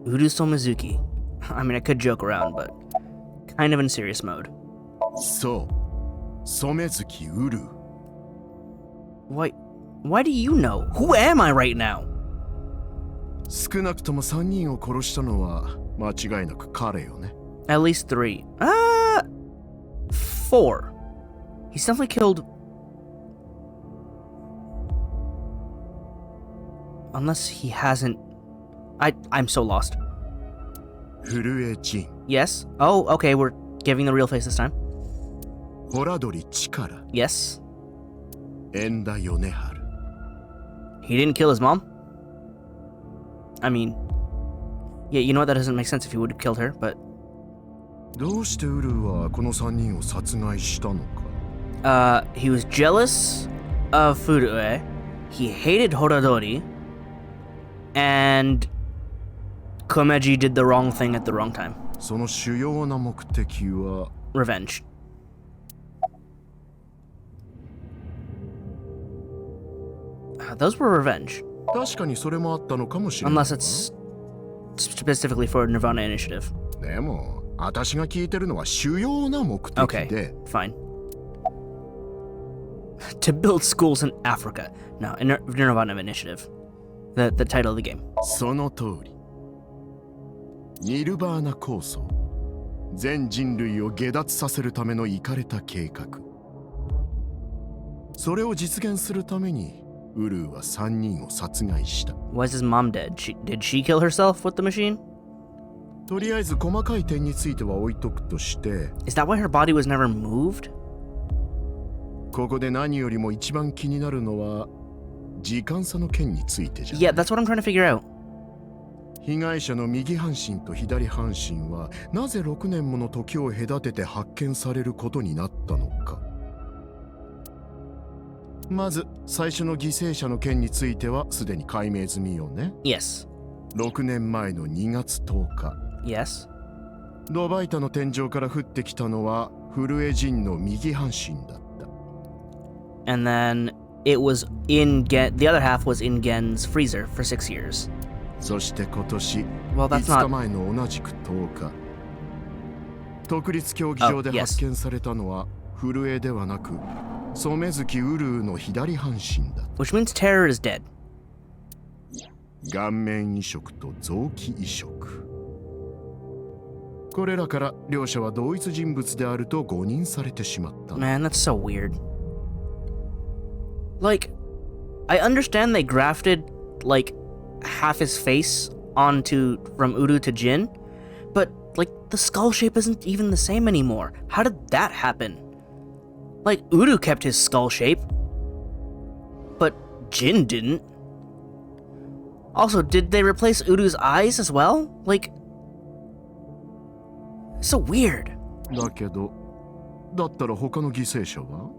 Uru Somizuki. I mean, I could joke around, but kind of in serious mode. そう、染月ウル。Why do you know? Who am I right now? 少なくとも3人を殺したのは間違いなく彼よね。At least 3. 4. He's definitely killed... Unless he hasn't... I'm so lost. 古江仁。 Yes? Oh, okay, we're giving the real face this time. 洞鳥力。 Yes? 縁田米春。 He didn't kill his mom? I mean... Yeah, you know what? That doesn't make sense if he would have killed her, but... どうしてウルはこの3人を殺害したのか? He was jealous of Furue. He hated Horadori. And... Komeji did the wrong thing at the wrong time. その主要な目的は Revenge. Those were revenge. 確かにそれもあったのかもしれない。 Unless it's specifically for nirvanA initiative. でも、私が聞いてるのは主要な目的で。Okay, fine. To build schools in Africa. No, nirvanA initiative. The title of the game. その通り。ニルバーナ構想。全人類を下脱させるためのイカれた計画。それを実現するために、ウルーは3人を殺害した。Why is his mom dead? Did she kill herself with the machine? とりあえず細かい点については置いとくとして。Is that why her body was never moved? ここで何よりも一番気になるのは、時間差の件についてじゃ。Yeah, that's what I'm trying to figure out. 被害者の右半身と左半身はなぜ6年もの時を隔てて発見されることになったのか。まず最初の犠牲者の件についてはすでに解明済みよね。 Yes. 6年前の2月10日。 Yes. ドバイタの天井から降ってきたのは古江仁の右半身だった。 And then it was in the other half was in Gen's freezer for 6 years. そして今年 Well, 5 that's not... 日前の同じく10日、独立競技場で発見されたのは古江ではなく染月ウルーの左半身だ。 Which means Terror is dead. 顔面移植と臓器移植。これらから両者は同一人物であると誤認されてしまった。 Man, that's so weird. Like, I understand they grafted, like, half his face onto from Uru to Jin, but like the skull shape isn't even the same anymore. How did that happen? Like Uru kept his skull shape, but Jin didn't. Also, did they replace Uru's eyes as well? Like, so weird. だけど、だったら他の犠牲者は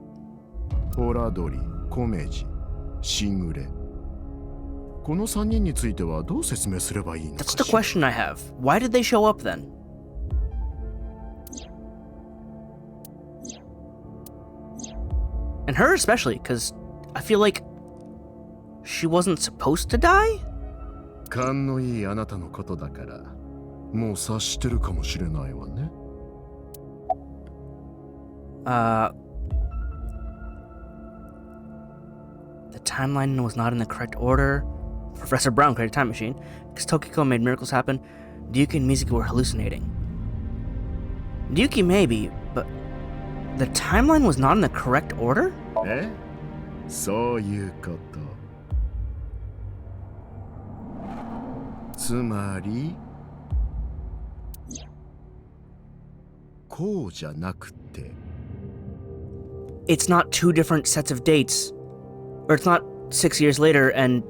オラドリ、コメジ、シングレ。この3人についてはどう説明すればいいのかしら。 That's the question I have. Why did they show up then? And her especially, because I feel like she wasn't supposed to die? 勘のいいあなたのことだから、もう察してるかもしれないわね。The timeline was not in the correct order. Professor Brown created a time machine because Tokiko made miracles happen. Ryuki and Mizuki were hallucinating. Ryuki maybe, but the timeline was not in the correct order? え？そういうこと。つまり、こうじゃなくて。It's not two different sets of dates. Or it's not 6 years later and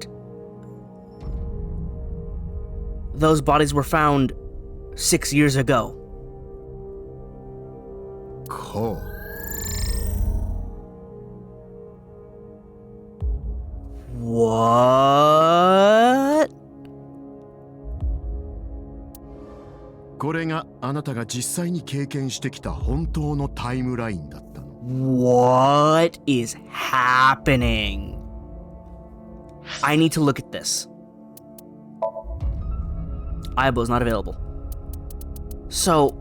those bodies were found 6 years ago. こう。What? これがあなたが実際に経験してきた本当のタイムラインだったの。What is happening? I need to look at this. Aibo is not available. So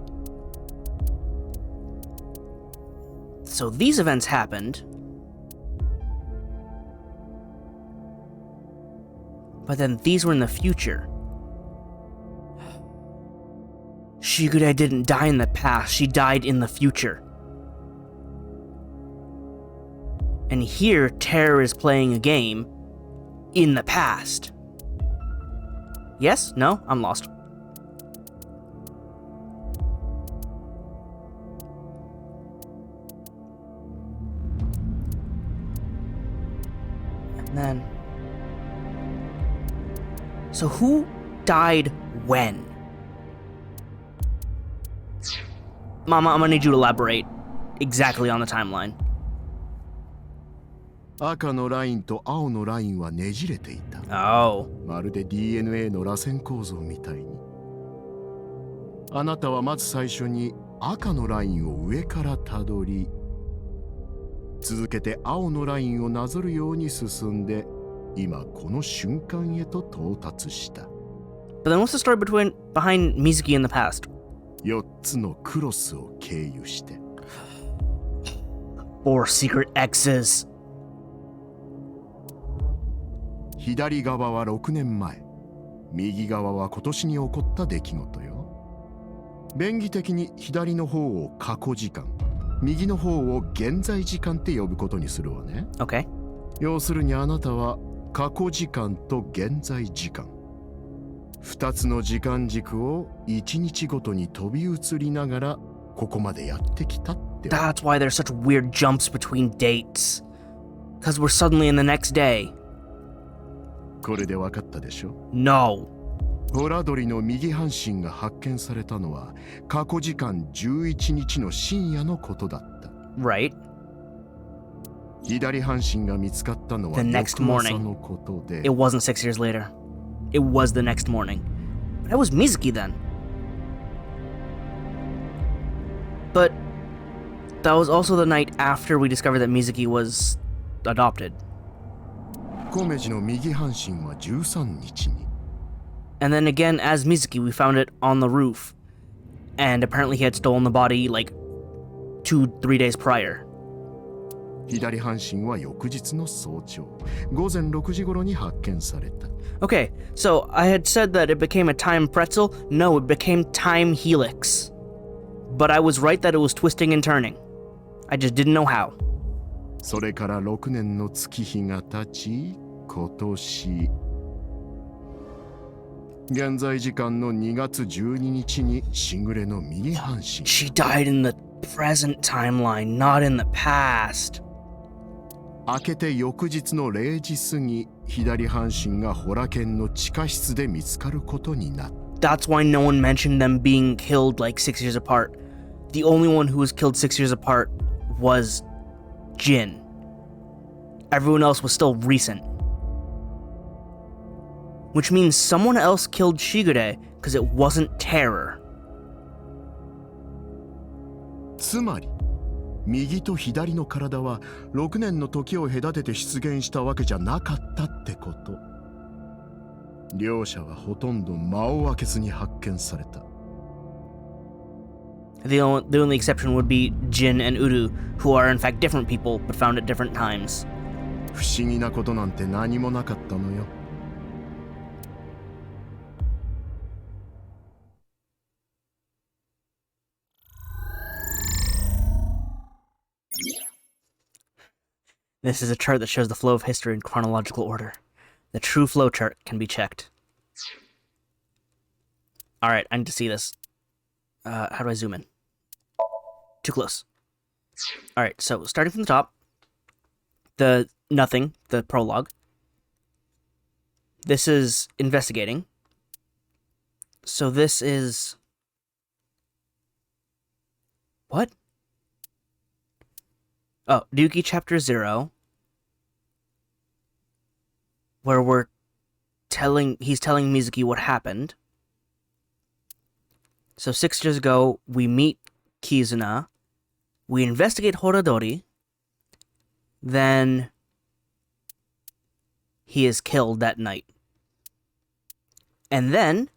these events happened. But then these were in the future. Shigure didn't die in the past, she died in the future. And here, Terror is playing a game in the past. Yes? No? I'm lost. And then... So who died when? Mama, I'm gonna need you to elaborate exactly on the timeline. 赤のラインと青のラインはねじれていた。Oh. まるで DNA の螺旋構造みたいに。あなたはまず最初に赤のラインを上からたどり、続けて青のラインをなぞるように進んで、今この瞬間へと到達した。But then what's the story behind Mizuki in the past? 4つのクロスを経由して。Four secret X's. 左側は6年前、右側は今年に起こった出来事よ。便宜的に左の方を過去時間、右の方を現在時間って呼ぶことにするわね。Okay. 要するにあなたは過去時間と現在時間、2つの時間軸を1日ごとに飛び移りながらここまでやってきたって。That's why there's such weird jumps between dates. Because we're suddenly in the next day. これで分かったでしょ？ No. ホラ鳥の右半身が発見されたのは過去時間11日の深夜のことだった。Right. 左半身が見つかったのは The next 翌朝 morning. のことで。 It wasn't 6 years later. It was the next morning. But that was Mizuki then. But that was also the night after we discovered that Mizuki was adopted. 米次の右半身は13日に。 And then again, as Mizuki, we found it on the roof. And apparently he had stolen the body like 2-3 days prior. 左半身は翌日の早朝、午前6時頃に発見された。Okay, so I had said that it became a time pretzel. No, it became time Helix. But I was right that it was twisting and turning. I just didn't know how. それから6年の月日が経ち、今年現在時間の2月12日にしぐれの右半身。 She died in the present timeline, not in the past. 明けて翌日の0時過ぎ、左半身がホラ犬の地下室で見つかることになった。 That's why no one mentioned them being killed like 6 years apart. The only one who was killed 6 years apart was Jin. Everyone else was still recent. Which means someone else killed Shigure because it wasn't Terror. つまり右と左の体は6年の時を隔てて出現したわけじゃなかったってこと。両者はほとんど間を空けずに発見された。 The only exception would be Jin and Uru, who are in fact different people but found at different times. 不思議なことなんて何もなかったのよ。This is a chart that shows the flow of history in chronological order. The true flow chart can be checked. Alright, I need to see this. How do I zoom in? Too close. Alright, so starting from the top. The prologue. This is investigating. So this is... What? Oh, Ryuki Chapter 0. Where he's telling Mizuki what happened. So 6 years ago, we meet Kizuna. We investigate Horadori. Then he is killed that night. And then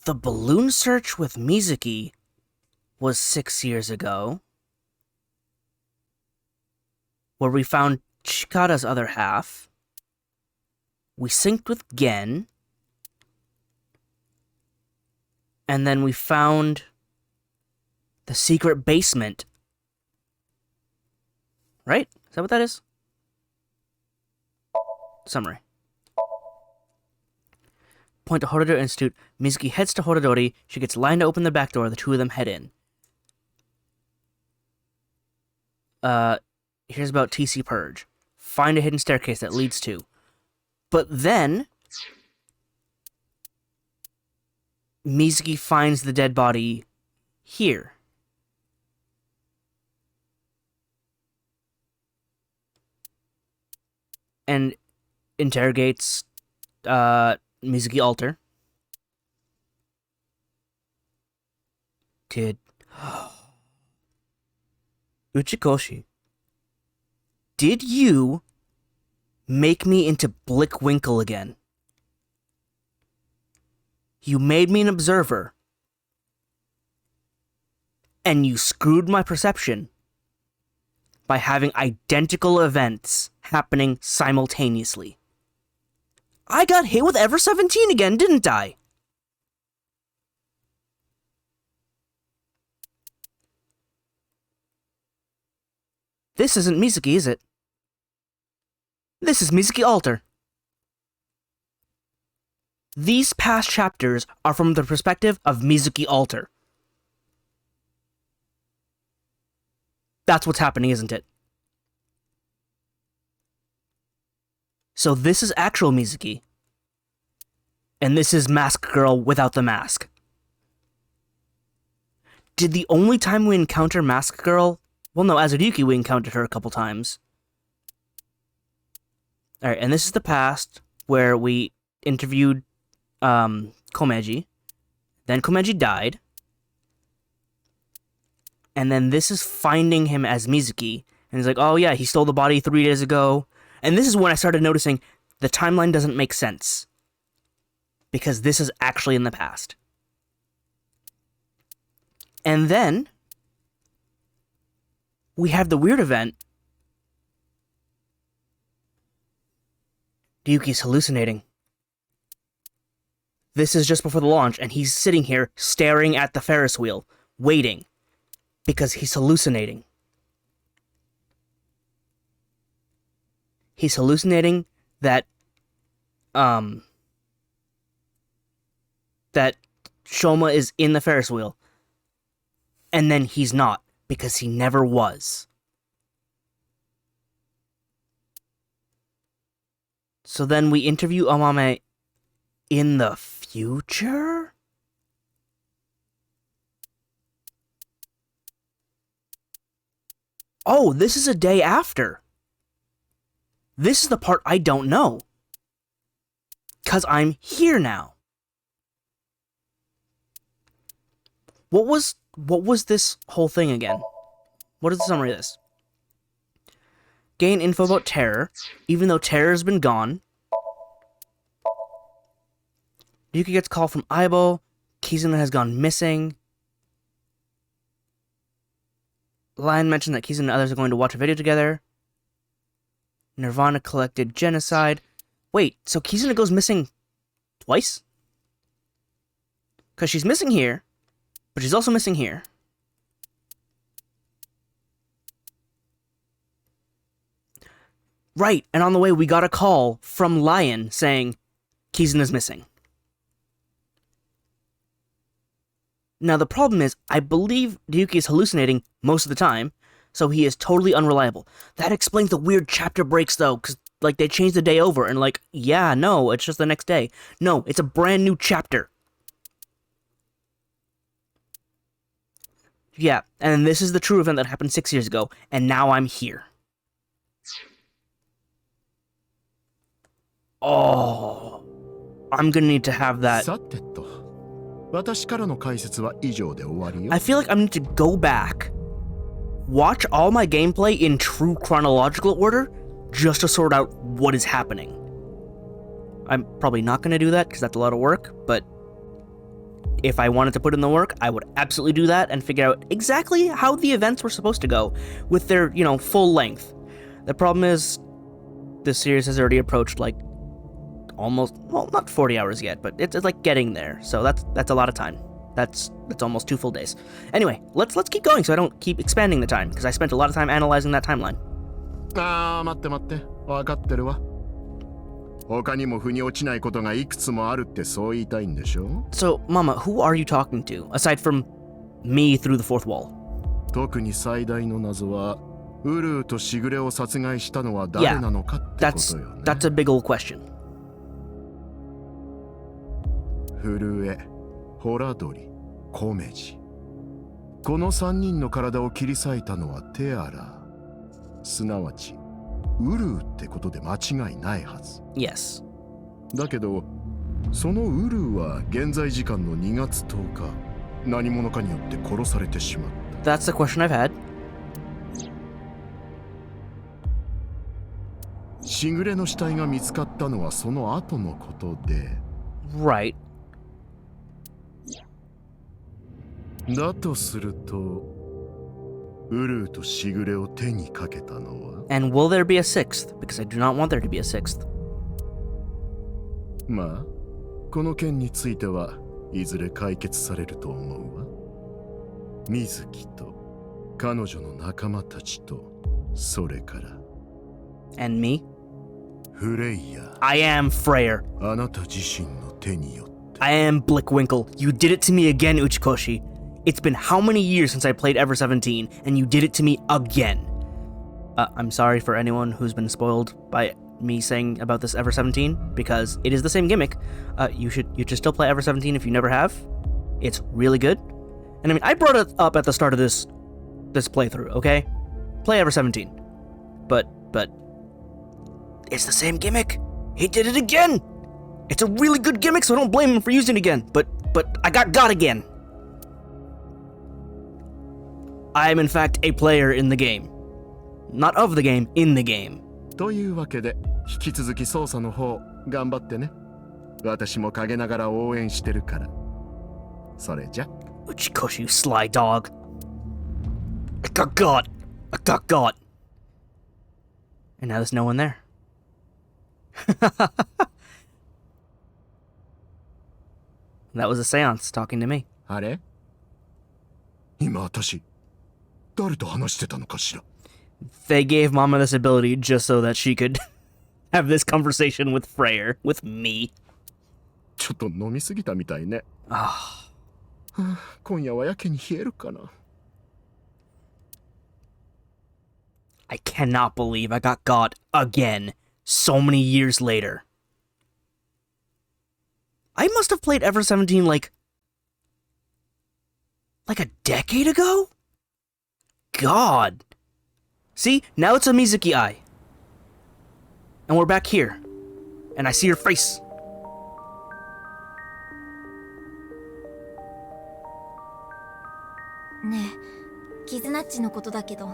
The balloon search with Mizuki was 6 years ago, where we found Chikada's other half. We synced with Gen, and then we found the secret basement. Right? Is that what that is? Summary. Point to Horodori Institute. Mizuki heads to Horodori. She gets lined to open the back door. The two of them head in. Here's about TC Purge. Find a hidden staircase that leads to. But then Mizuki finds the dead body here. And interrogates Mizuki Alter. Uchikoshi, did you make me into Blickwinkle again? You made me an observer, and you screwed my perception by having identical events happening simultaneously. I got hit with Ever 17 again, didn't I? This isn't Mizuki, is it? This is Mizuki Alter. These past chapters are from the perspective of Mizuki Alter. That's what's happening, isn't it? So this is actual Mizuki. And this is Mask Girl without the mask. Did the only time we encounter Mask Girl... Well, no, as Ryuki we encountered her a couple times. Alright, and this is the past, where we interviewed Komeji. Then Komeji died. And then this is finding him as Mizuki. And he's like, oh yeah, he stole the body 3 days ago. And this is when I started noticing the timeline doesn't make sense. Because this is actually in the past. And then we have the weird event. Ryuki's hallucinating. This is just before the launch, and he's sitting here staring at the Ferris wheel, waiting, because he's hallucinating. He's hallucinating that Shoma is in the Ferris wheel. And then he's not, because he never was. So then we interview Amame in the future? Oh, this is a day after. This is the part I don't know. 'Cause I'm here now. What was this whole thing again? What is the summary of this? Gain info about Terror, even though Terror has been gone. Ryuki gets a call from Aibo. Kizuna has gone missing. Lion mentioned that Kizuna and others are going to watch a video together. nirvanA collected genocide. Wait, so Kizuna goes missing twice? Because she's missing here, but she's also missing here. Right, and on the way we got a call from Lion saying Kizuna's missing. Now the problem is, I believe Ryuki is hallucinating most of the time, so he is totally unreliable. That explains the weird chapter breaks though, because like they changed the day over and like, yeah, no, it's just the next day. No, it's a brand new chapter. Yeah, and this is the true event that happened 6 years ago, and now I'm here. Oh, I'm gonna need to have that. I feel like I need to go back, watch all my gameplay in true chronological order, just to sort out what is happening. I'm probably not gonna do that, because that's a lot of work, but if I wanted to put in the work, I would absolutely do that and figure out exactly how the events were supposed to go with their, full length. The problem is, this series has already approached, like, almost, well, not 40 hours yet, but it's like getting there, so that's a lot of time. That's almost 2 full days. Anyway, let's keep going so I don't keep expanding the time, because I spent a lot of time analyzing that timeline. 待って。わかってるわ。他にも腑に落ちないことがいくつもあるってそう言いたいんでしょ? So, Mama, who are you talking to, aside from me through the fourth wall? 特に最大の謎は、ウルーとシグレを殺害したのは誰なのかってことよね。That's a big old question. 震え、ホラドリ、コメジ。この3人の体を切り裂いたのはテアラ。すなわち、ウルーってことで間違いないはず。Yes. だけど、そのウルーは現在時間の2月10日、何者かによって殺されてしまった。That's the question I've had. しぐれの死体が見つかったのはその後のことで。Right. だとすると、ウルーとしぐれを手にかけたのは And will there be a sixth? Because I do not want there to be a sixth. まあ、この件についてはいずれ解決されると思うわ。水木と彼女の仲間たちと、それから。And me? フレイヤー。 I am Freyr. あなた自身の手によって。I am Blickwinkle. You did it to me again, Uchikoshi. It's been how many years since I played Ever 17, and you did it to me again. I'm sorry for anyone who's been spoiled by me saying about this Ever 17, because it is the same gimmick. You should still play Ever 17 if you never have. It's really good. And I mean, I brought it up at the start of this playthrough, okay? Play Ever 17. But it's the same gimmick. He did it again. It's a really good gimmick, so I don't blame him for using it again. But I got again. I am in fact a player in the game. Not of the game, in the game. というわけで、引き続き操作の方、頑張ってね。私も陰ながら応援してるから。それじゃ。Uchikoshi, you sly dog. I got got. And now there's no one there. That was a seance talking to me. あれ？今私、誰と話してたのかしら? They gave Mama this ability just so that she could have this conversation with Freyr, with me. ちょっと飲みすぎたみたいね。今夜はやけに冷えるかな。I cannot believe I got got again so many years later. I must have played Ever 17 like a decade ago? God. See, now it's a Mizuki eye. And we're back here. And I see your face. Ne, Kizunachi no koto da kedo,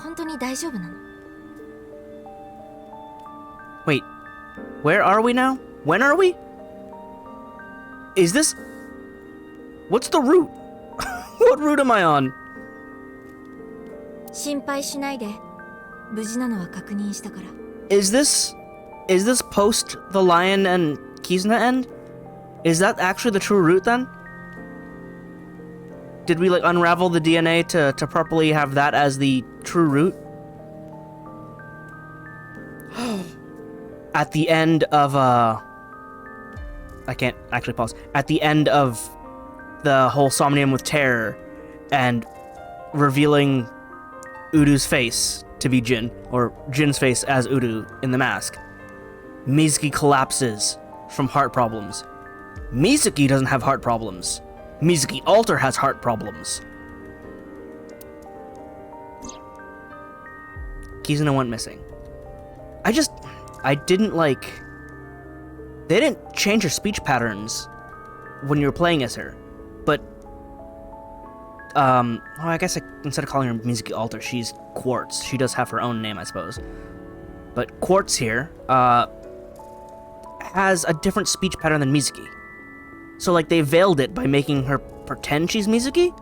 hontou ni daijoubu nano? Wait, where are we now? When are we? Is this... What's the route? What route am I on? 心配しないで。無事なのは確認したから。Is this post the lion and Kizuna end? Is that actually the true route then? Did we like unravel the DNA to properly have that as the true route? At the end of I can't actually pause. At the end of the whole Somnium with terror and revealing Uru's face to be Jin, or Jin's face as Uru in the mask, Mizuki collapses from heart problems. Mizuki doesn't have heart problems. Mizuki Alter has heart problems. Kizuna went missing. I didn't like... They didn't change her speech patterns when you were playing as her, but well, I guess instead of calling her Mizuki Alter, she's Quartz. She does have her own name, I suppose. But Quartz here has a different speech pattern than Mizuki. So, like, they veiled it by making her pretend she's Mizuki?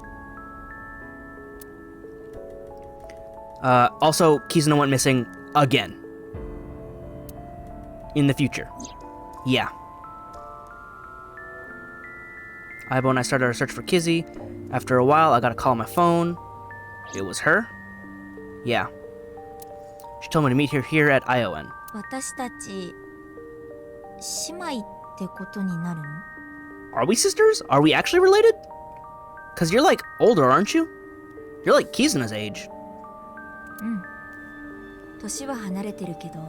Also, Kizuna went missing again. In the future. Yeah. Aibo and I started our search for Kizzy. After a while, I got a call on my phone. It was her? Yeah. She told me to meet her here at ION. 私たち姉妹ってことになるの？ Are we sisters? Are we actually related? Cause you're like older, aren't you? You're like Kizuna's age. 年は離れてるけど、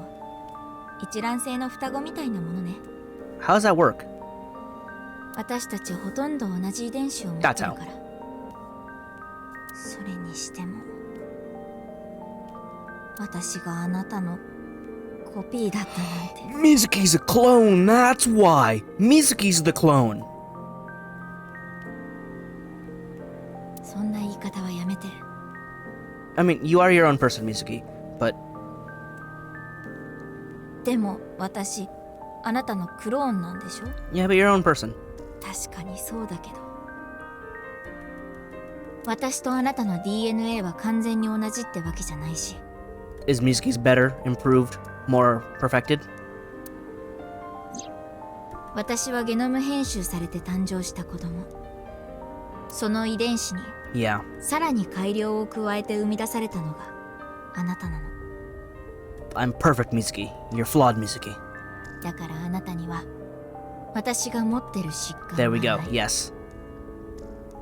一卵性の双子みたいなものね。 How does that work? 私たちほとんど同じ遺伝子を持ってるから。それにしても、私があなたのコピーだったなんて。 Mizuki's a clone, that's why! Mizuki's the clone! そんな言い方はやめて。 I mean, you are your own person, Mizuki, but でも私、あなたのクローンなんでしょ？ yeah, but you're your own person. 確かにそうだけど。私とあなたの DNA は完全に同じってわけじゃないし。 Is Mizuki's better, improved, more perfected? 私はゲノム編集されて誕生した子供。その遺伝子に Yeah. さらに改良を加えて生み出されたのがあなたなの。 I'm perfect, Mizuki. You're flawed, Mizuki. だからあなたには私が持ってる疾患 There we が go. ない。 Yes.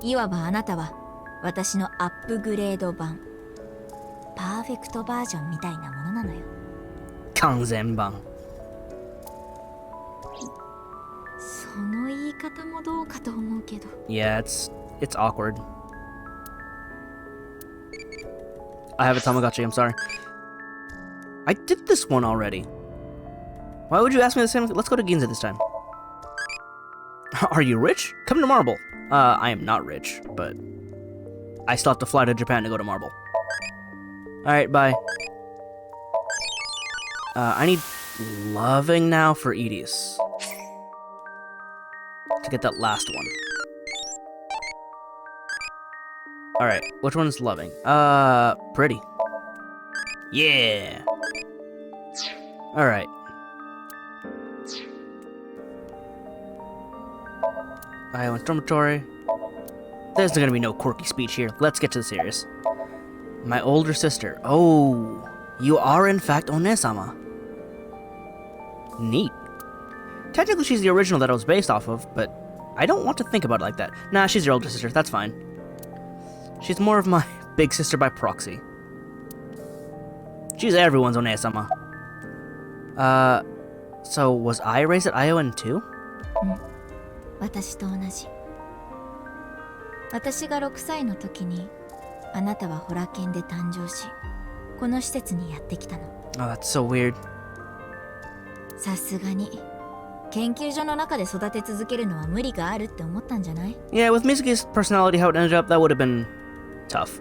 いわばあなたは私のアップグレード版、パーフェクトバージョンみたいなものなのよ。 Kanzenban. その言い方もどうかと思うけど。 Yeah, it's awkward. I have a Tamagotchi, I'm sorry. I did this one already. Why would you ask me the same? Let's go to Ginza this time. Are you rich? Come to Marble. I am not rich, but I still have to fly to Japan to go to Marble. Alright, bye. I need loving now for Edis. To get that last one. Alright, which one's loving? Pretty. Yeah. Alright. I went dormitory. There's gonna be no quirky speech here. Let's get to the serious. My older sister. Oh, you are in fact One-sama. Neat. Technically she's the original that I was based off of, but I don't want to think about it like that. Nah, she's your older sister, that's fine. She's more of my big sister by proxy. She's everyone's One-sama. So was I raised at ION too? 私と同じ。私が6歳の時にあなたはホラ犬で誕生し、この施設にやってきたの。 Oh, that's so weird. さすがに研究所の中で育て続けるのは無理があるって思ったんじゃない？ Yeah, with Mizuki's personality, how it ended up, that would have been tough.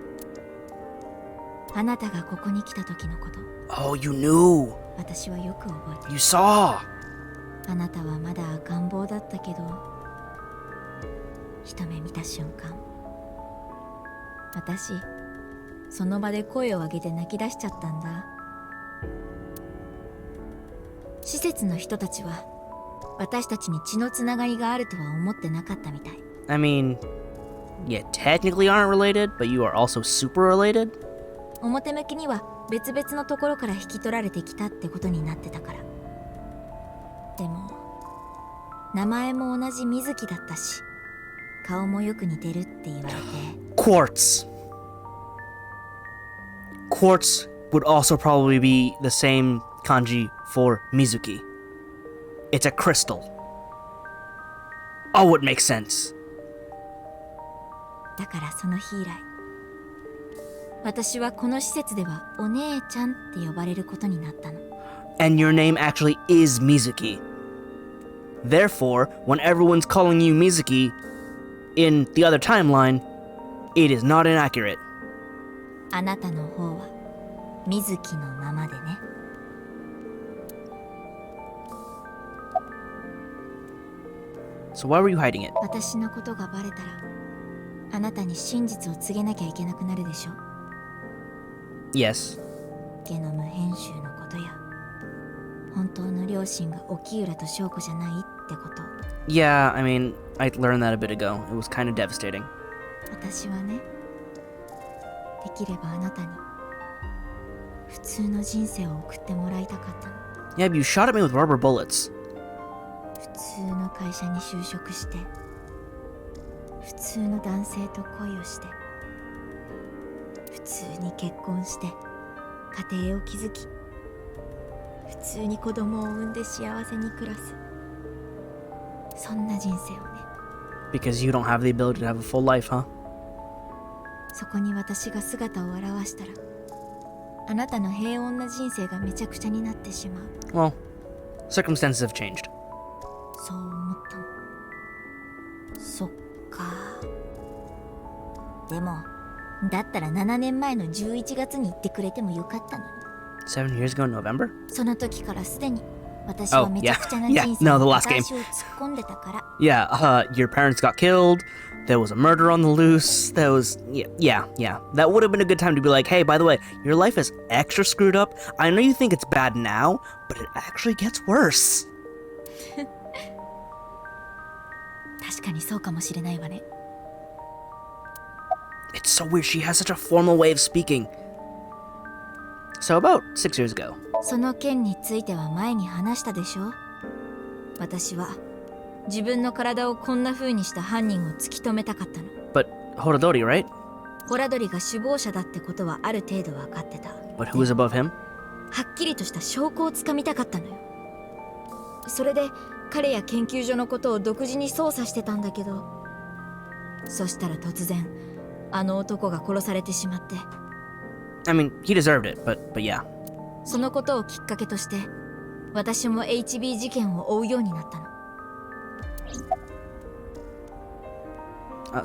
あなたがここに来た時のこと。 Oh, you knew. 私はよく覚えてる。 You saw. あなたはまだ赤ん坊だったけど、一目見た瞬間、私その場で声を上げて泣き出しちゃったんだ。施設の人たちは私たちに血のつながりがあるとは思ってなかったみたい。 I mean, yeah, technically aren't related, but you are also super related. 表向きには別々のところから引き取られてきたってことになってたから。でも名前も同じ水木だったし、顔もよく似てるって言われて。 Quartz. Quartz would also probably be the same kanji for Mizuki. It's a crystal. Oh, it makes sense. だからその日以来、私はこの施設ではお姉ちゃんって呼ばれることになったの。 And your name actually is Mizuki. Therefore, when everyone's calling you Mizuki in the other timeline, it is not inaccurate. あなたの方は水木のままでね。So why were you hiding it? 私のことがバレたらあなたに真実を告げなきゃいけなくなるでしょ。 Yes. ゲノム編集のことや本当の両親が沖浦と翔子じゃないってこと。 Yeah, I mean, I learned that a bit ago. It was kind of devastating. 私はね、できればあなたに普通の人生を送ってもらいたかったの。 Yeah, but you shot at me with rubber bullets. 普通の会社に就職して普通の男性と恋をして普通に結婚して家庭を築き普通に子供を産んで幸せに暮らす、そんな人生をね。 Because you don't have the ability to have a full life, huh? そこに私が姿を現したらあなたの平穏な人生がめちゃくちゃになってしまう。 Well, circumstances have changed. そう思ったの。そっか。でもだったら7年前の11月に言ってくれてもよかったのに。 7 years ago in November? その時からすでに私は Oh, めちゃくちゃな yeah. 人 Yeah, 生 no, the に last 片 game. 足を突っ込んでたから。 Yeah, your parents got killed. There was a murder on the loose. There was... Yeah. That would have been a good time to be like, hey, by the way, your life is extra screwed up. I know you think it's bad now, but it actually gets worse. 確かにそうかもしれないわね。 It's so weird. She has such a formal way of speaking. So about 6 years ago. その件については前に話したでしょ。私は自分の体をこんな風にした犯人を突き止めたかったの。 But Horadori, right? ホラドリが首謀者だってことはある程度分かってた。 But who was above him? はっきりとした証拠をつかみたかったのよ。それで彼や研究所のことを独自に捜査してたんだけど、そしたら突然あの男が殺されてしまって。 I mean, he deserved it, but yeah. そのことをきっかけとして私も HB 事件を追うようになったの。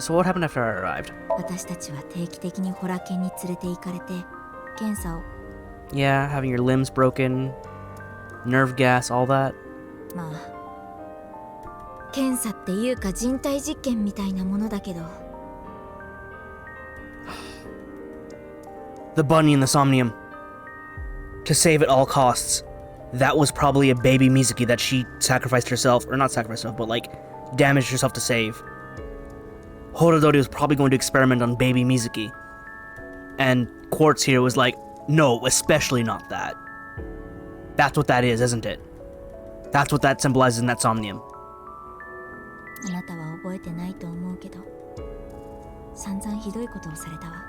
So what happened after I arrived? 私たちは定期的にホラ犬に連れて行かれて検査を。 Yeah, having your limbs broken, nerve gas, all that. まあ検査っていうか人体実験みたいなものだけど。 The bunny in the Somnium. To save at all costs. That was probably a baby Mizuki that she sacrificed herself, or not sacrificed herself, but like damaged herself to save. Horadori was probably going to experiment on baby Mizuki. And Quartz here was like, no, especially not that. That's what that is, isn't it? That's what that symbolizes in that Somnium. あなたは覚えてないと思うけど散々ひどいことをされたわ。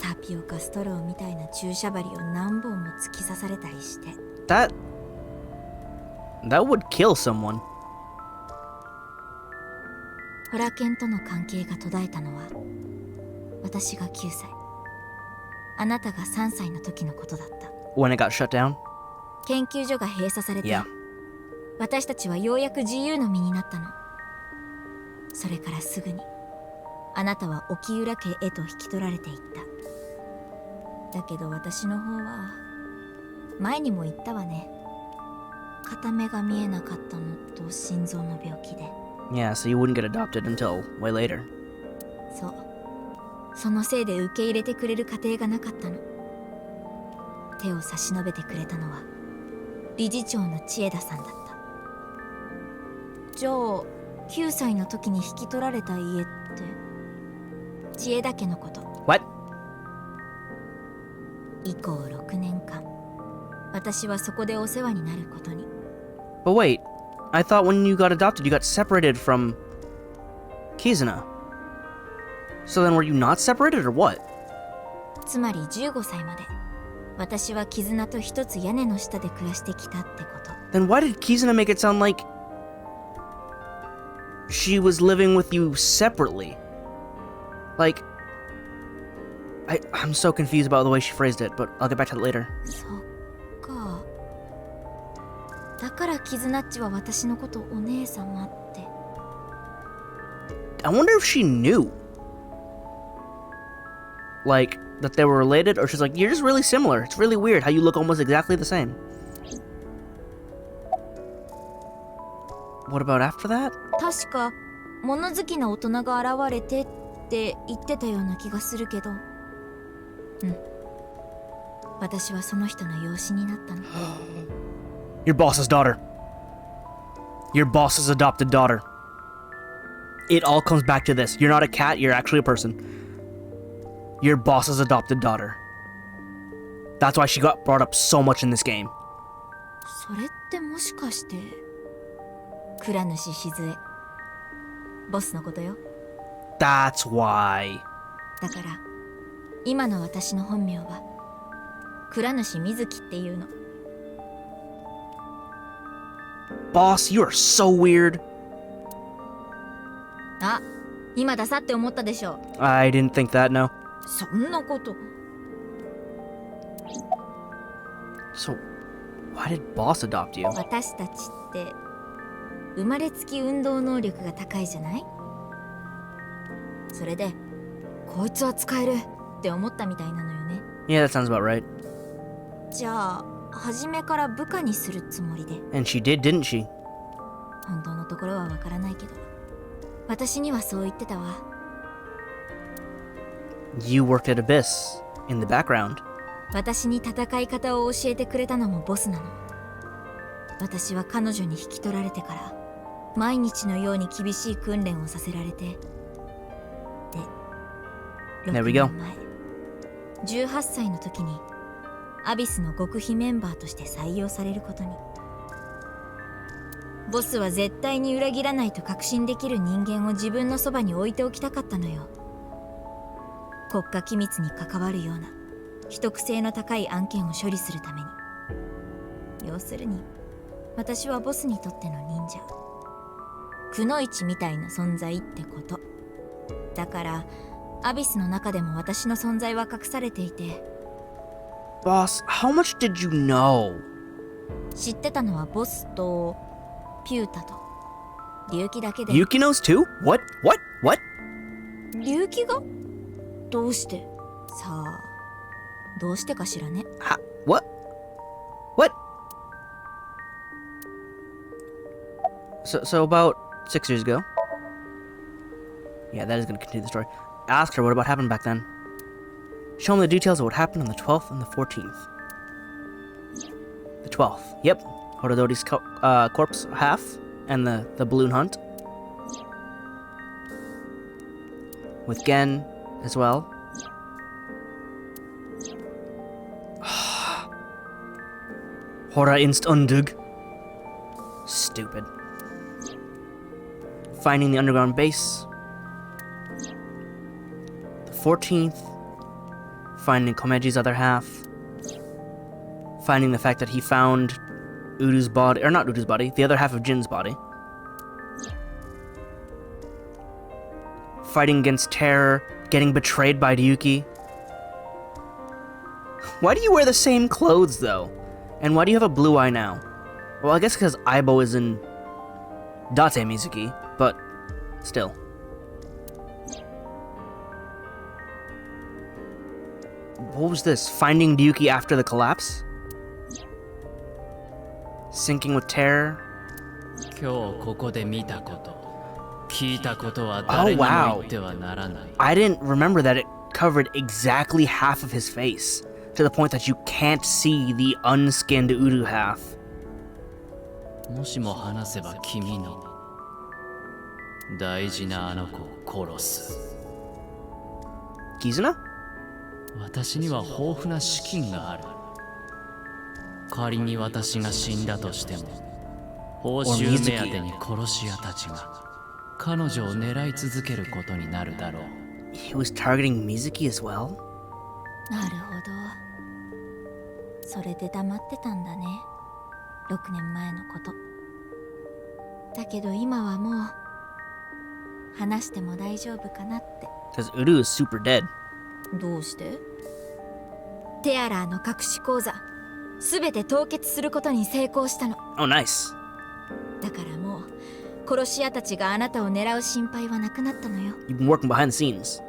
タピオカストローみたいな注射針を何本も突き刺されたりして。 That would kill someone. ホラ犬との関係が途絶えたのは私が9歳あなたが3歳の時のことだった。 When it got shut down? 研究所が閉鎖されて、 Yeah. 私たちはようやく自由の身になったの。それからすぐにあなたは沖浦家へと引き取られていった。だけど私の方は前にも言ったわね。片目が見えなかったのと心臓の病気で。 Yeah, so you wouldn't get adopted until way later. そう。そのせいで受け入れてくれる家庭がなかったの。手を差し伸べてくれたのは理事長の千枝さんだった。じゃあ9歳の時に引き取られた家って千枝家のこと。 What? 以降6年間私はそこでお世話になることに。 But wait, I thought when you got adopted, you got separated from Kizuna. So then were you not separated or what? つまり15歳まで私は絆と一つ屋根の下で暮らしてきたってこと。 Then why did Kizuna make it sound like she was living with you separately? Like, I'm so confused about the way she phrased it, but I'll get back to that later. そっか。だからキズナッチは私のことをお姉様って。 I wonder if she knew. Like, that they were related, or she's like, you're just really similar. It's really weird how you look almost exactly the same. what about after that? 確か物好きな大人が現れてって言ってたような気がするけど、私はその人の養子になったの。Your boss's daughter. Your boss's adopted daughter. It all comes back to this. You're not a cat, you're actually a person. Your boss's adopted daughter. That's why she got brought up so much in this game. それってもしかして倉主静江、ボスのことよ。 That's why. だから今の私の本名は倉主瑞希っていうの。 Boss, you are so weird. あ、今ださって思ったでしょ。 I didn't think that, no. そんなこと。 So, why did boss adopt you? 私たちって生まれつき運動能力が高いじゃない？それでこいつは使えるって思ったみたいなのよね。 Yeah, that sounds about right. じゃあ初めから部下にするつもりで。 And she did, didn't she? 本当のところはわからないけど、私にはそう言ってたわ。 You worked at Abyss in the background. 私に戦い方を教えてくれたのもボスなの。私は彼女に引き取られてから毎日のように厳しい訓練をさせられて、で、6 There we go. 年前18歳の時にアビスの極秘メンバーとして採用されることに。ボスは絶対に裏切らないと確信できる人間を自分のそばに置いておきたかったのよ。国家機密に関わるような秘匿性の高い案件を処理するために。要するに私はボスにとっての忍者、くのいちみたいな存在ってこと。だからアビスの中でも私の存在は隠されていて。 Boss, how much did you know? 知ってたのはボスとピュータと龍騎だけで。 Yuki knows too? What? What? 龍騎がどうして？さあどうしてかしらね。 What? What? So about 6 years ago. Yeah, that is going to continue the story. Ask her what about happened back then. Show him the details of what happened on the 12th and the 14th. The 12th. Yep. Horodori's corpse half and the balloon hunt. With Gen as well. Hora inst undug. Stupid. Finding the underground base. The 14th. Finding Komeji's other half. Finding the fact that he found Uru's body, or not Uru's body, the other half of Jin's body. Fighting against terror, getting betrayed by Ryuki. Why do you wear the same clothes though? And why do you have a blue eye now? Well, I guess because Aibo is in Date Mizuki, but still. What was this? Finding Ryuki after the collapse? Sinking with terror? 今日ここで見たこと、聞いたことは誰にも言ってはならない。 I didn't remember that it covered exactly half of his face, to the point that you can't see the unskinned Uru half. もしも話せば君の大事なあの子を殺す。 Kizuna? 私には豊富な資金がある。仮に私が死んだとしても、報酬目当てに殺し屋たちが彼女を狙い続けることになるだろう。 He was targeting Mizuki as well? なるほど。それで黙ってたんだね。6年前のこと。だけど今はもう話しても大丈夫かなって。 Because Uru is super dead. どうして？テアラーの隠し口座すべて凍結することに成功したの。 Oh, nice. だからもう殺し屋たちがあなたを狙う心配はなくなったのよ。 You've been working behind the scenes.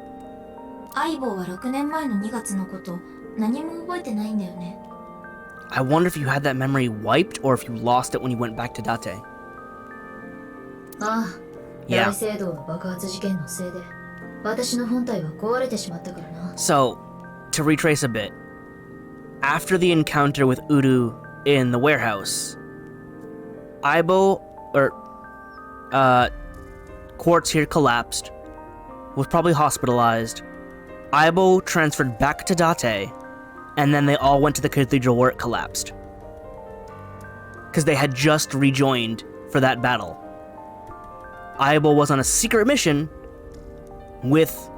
相棒は6年前の2月のこと何も覚えてないんだよね。 I wonder if you had that memory wiped or if you lost it when you went back to Date. ああ、 Yeah. 大聖堂の爆発事件のせいで私の本体は壊れてしまったからな。 So, to retrace a bit, after the encounter with Uru in the warehouse, Quartz here collapsed, was probably hospitalized. Aibo transferred back to Date, and then they all went to the cathedral where it collapsed. Because they had just rejoined for that battle. Aibo was on a secret mission with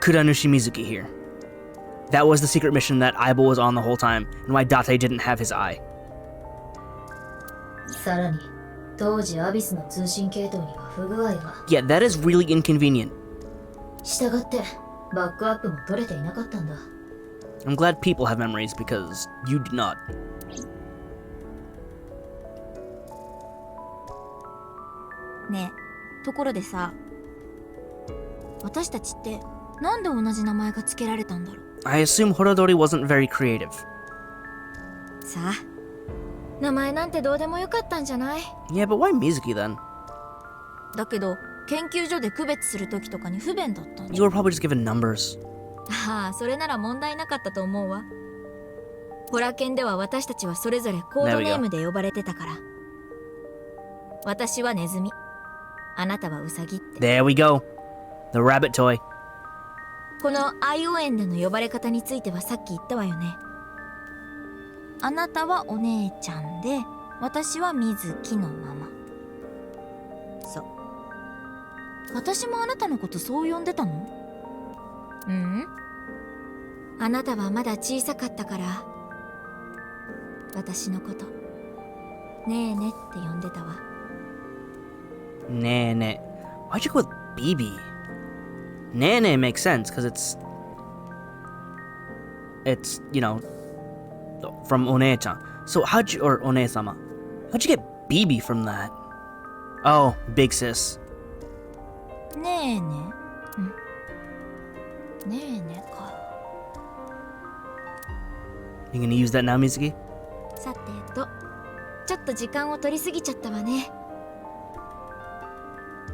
Kuranushi Mizuki here. That was the secret mission that Aibo was on the whole time, and why Date didn't have his eye. さらに当時アビスの通信系統には不具合が。 Yeah, that is really inconvenient. したがってバックアップも取れていなかったんだ。 I'm glad people have memories because you do not. ねえ、ところでさ、私たちってなんで同じ名前が付けられたんだろう。 I assume Horodori wasn't very creative. さあ、名前なんてどうでもよかったんじゃない？ Yeah, but why Mizuki then? だけど研究所で区別する時とかに不便だったんじ You ゃ。 were probably just given numbers. ああ、それなら問題なかったと思うわ。ホラ研では私たちはそれぞれコードネームで呼ばれてたから。私はネズミ、あなたはウサギって。 There we go. The rabbit toy. このアイオエンでの呼ばれ方についてはさっき言ったわよね。あなたはお姉ちゃんで、私は水木のまま。そう。私もあなたのことそう呼んでたの？うん。あなたはまだ小さかったから、私のことねえねって呼んでたわ。 Nene. Why'd you go with BB? Nene makes sense because it's, you know, from One-chan. So how'd you, or One-sama, how'd you get BB from that? Oh, big sis. ねえね。うん。ねえねか。 You gonna use that now, Mizuki? さてと、ちょっと時間を取りすぎちゃったわね。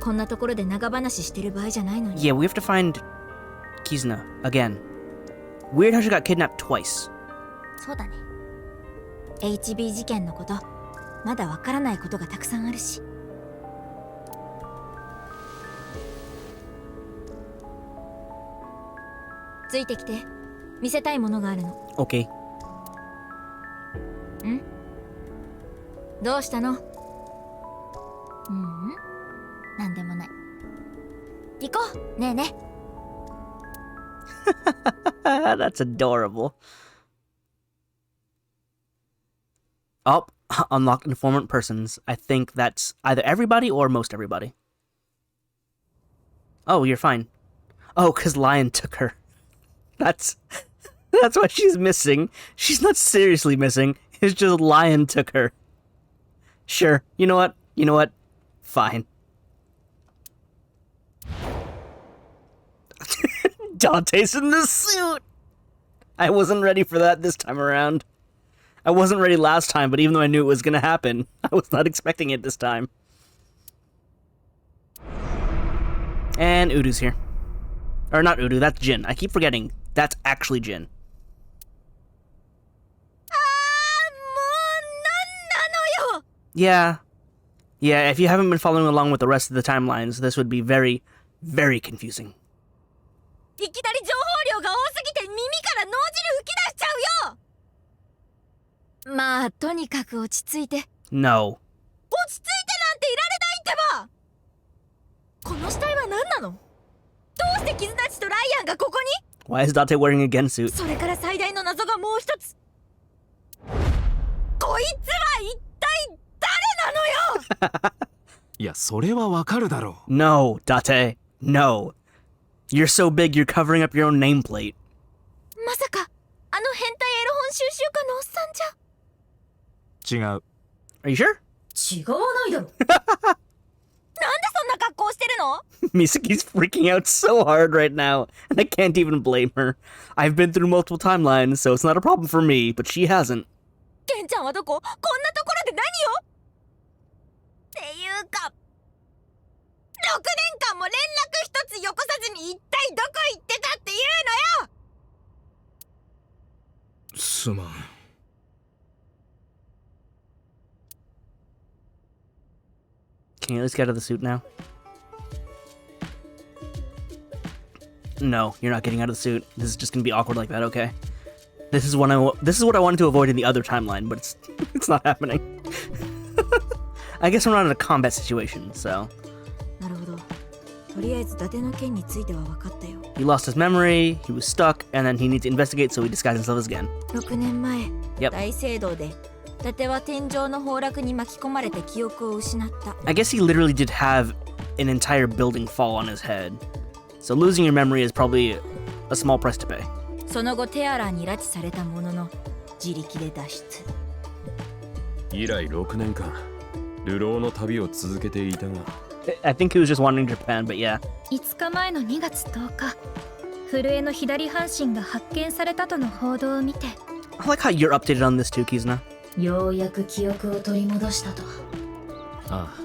こんなところで長話してる場合じゃないのに。 Yeah, we have to find Kizuna again. Weird how she got kidnapped twice. そうだね。HB 事件のこと、まだわからないことがたくさんあるし。ついてきて、見せたいものがあるの。 Okay. ん？どうしたの？なんでもない。行こう、ねえね。That's adorable. Oh, unlocked informant persons. I think that's either everybody or most everybody. Oh, you're fine. Oh, because Lion took her. That's why she's missing. She's not seriously missing. It's just Lion took her. Sure. You know what? Fine. Dante's in the suit! I wasn't ready for that this time around. I wasn't ready last time, but even though I knew it was gonna happen, I was not expecting it this time. And Udu's here. Or not Udu, that's Jin. I keep forgetting. That's actually Jin. Yeah. Yeah, if you haven't been following along with the rest of the timelines, this would be very, very confusing. いきなり情報量が多すぎて耳から脳汁吹き出しちゃうよ。まあ、とにかく落ち着いて。 No. 落ち着いてなんていられないってば。この死体は何なの？どうして絆地とライアンがここに？ Why is Date wearing a Gen suit? それから最大の謎がもう一つ。こいつは一体誰なのよ。いや、それはわかるだろう。 No, Date. No. You're so big you're covering up your own nameplate. まさか、あの変態エロ本収集家のおっさんじゃ。違う。 Are you sure? 違わないだろ。なんでそんな格好してるの？ Mizuki's freaking out so hard right now, and I can't even blame her. I've been through multiple timelines, so it's not a problem for me, but she hasn't. ケンちゃんはどこ？こんなところで何を？っていうか、年間も連絡一つよこさずに一体どこ行ってたっていうのよ。すまん。Can you at least get out of the suit now? No, you're not getting out of the suit. This is just gonna be awkward like that, okay? This is what I wanted to avoid in the other timeline, but it's not happening. I guess we're not in a combat situation, so. なるほど。とりあえず伊達の件については分かったよ。He lost his memory, he was stuck, and then he needs to investigate, so he disguised himself as again. 6年前、Yep. 大聖堂で伊達は天井の崩落に巻き込まれて記憶を失った。I guess he literally did have an entire building fall on his head. So losing your memory is probably a small price to pay. その後テアラーに拉致されたものの自力で脱出。以来6年間流浪の旅を続けていたが I think he was just wandering Japan, but yeah. 5日前の2月10日、震えの左半身が発見されたとの報道を見て。I like how you're updated on this too, Kizuna. ようやく記憶を取り戻したと。ああ。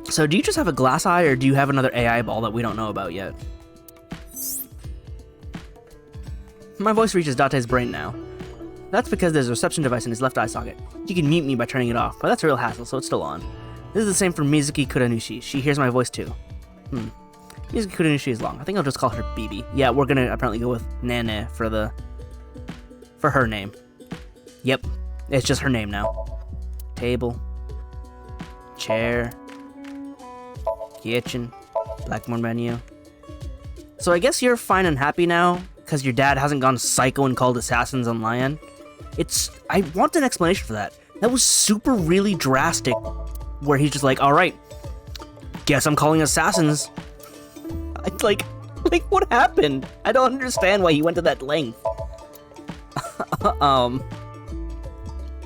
So do you just have a glass eye, or do you have another AI ball that we don't know about yet? My voice reaches Date's brain now. That's because there's a reception device in his left eye socket. You can mute me by turning it off, but that's a real hassle, so it's still on. This is the same for Mizuki Kuranushi. She hears my voice too. Mizuki Kuranushi is long. I think I'll just call her BB. Yeah, we're gonna apparently go with nirvanA for her name. Yep, it's just her name now. Table. Chair. Kitchen. Blackmore menu. So I guess you're fine and happy now, because your dad hasn't gone psycho and called assassins on Lion. I want an explanation for that. That was super really drastic, where he's just like, alright, guess I'm calling assassins. Like, what happened? I don't understand why he went to that length.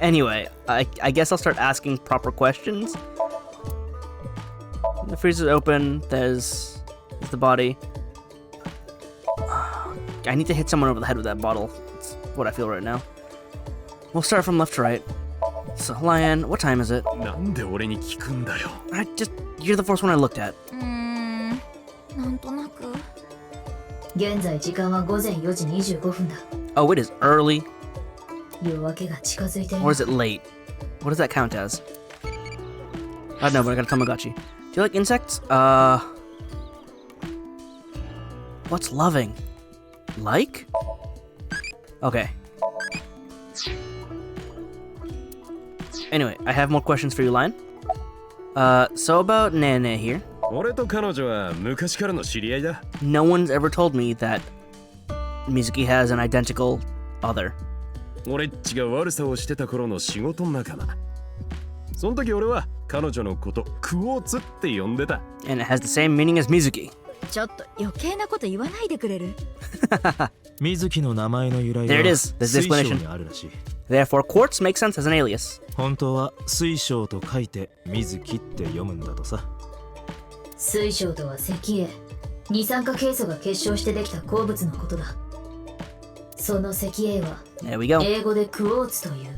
Anyway, I guess I'll start asking proper questions. The freezer's open, there's the body. I need to hit someone over the head with that bottle. That's what I feel right now. We'll start from left to right. So, Lion, what time is it? なんで俺に聞くんだよ You're the first one I looked at. なんとなく。現在時間は午前4時25分だ。Oh, it is early. 夜明けが近づいてる。Or is it late? What does that count as? I don't know, but I got a Tamagotchi. Do you like insects? What's loving? Like? Okay. Anyway, I have more questions for you, Lion. So about nirvanA here. 俺と彼女は昔からの知り合いだ No one's ever told me that Mizuki has an identical other. 俺っちが悪さをしてた頃の仕事仲間その時俺は彼女のことクォーツって呼んでた And it has the same meaning as Mizuki. ちょっと余計なこと言わないでくれる。水木の名前の由来 There it は is. There's the 水晶 explanation. にあるらしい。 Therefore, quartz makes sense as an alias. 本当は水晶と書いて水木って読むんだとさ。水晶とは石英、二酸化ケイ素が結晶してできた鉱物のことだ。その石英は There we go. 英語でクォーツという。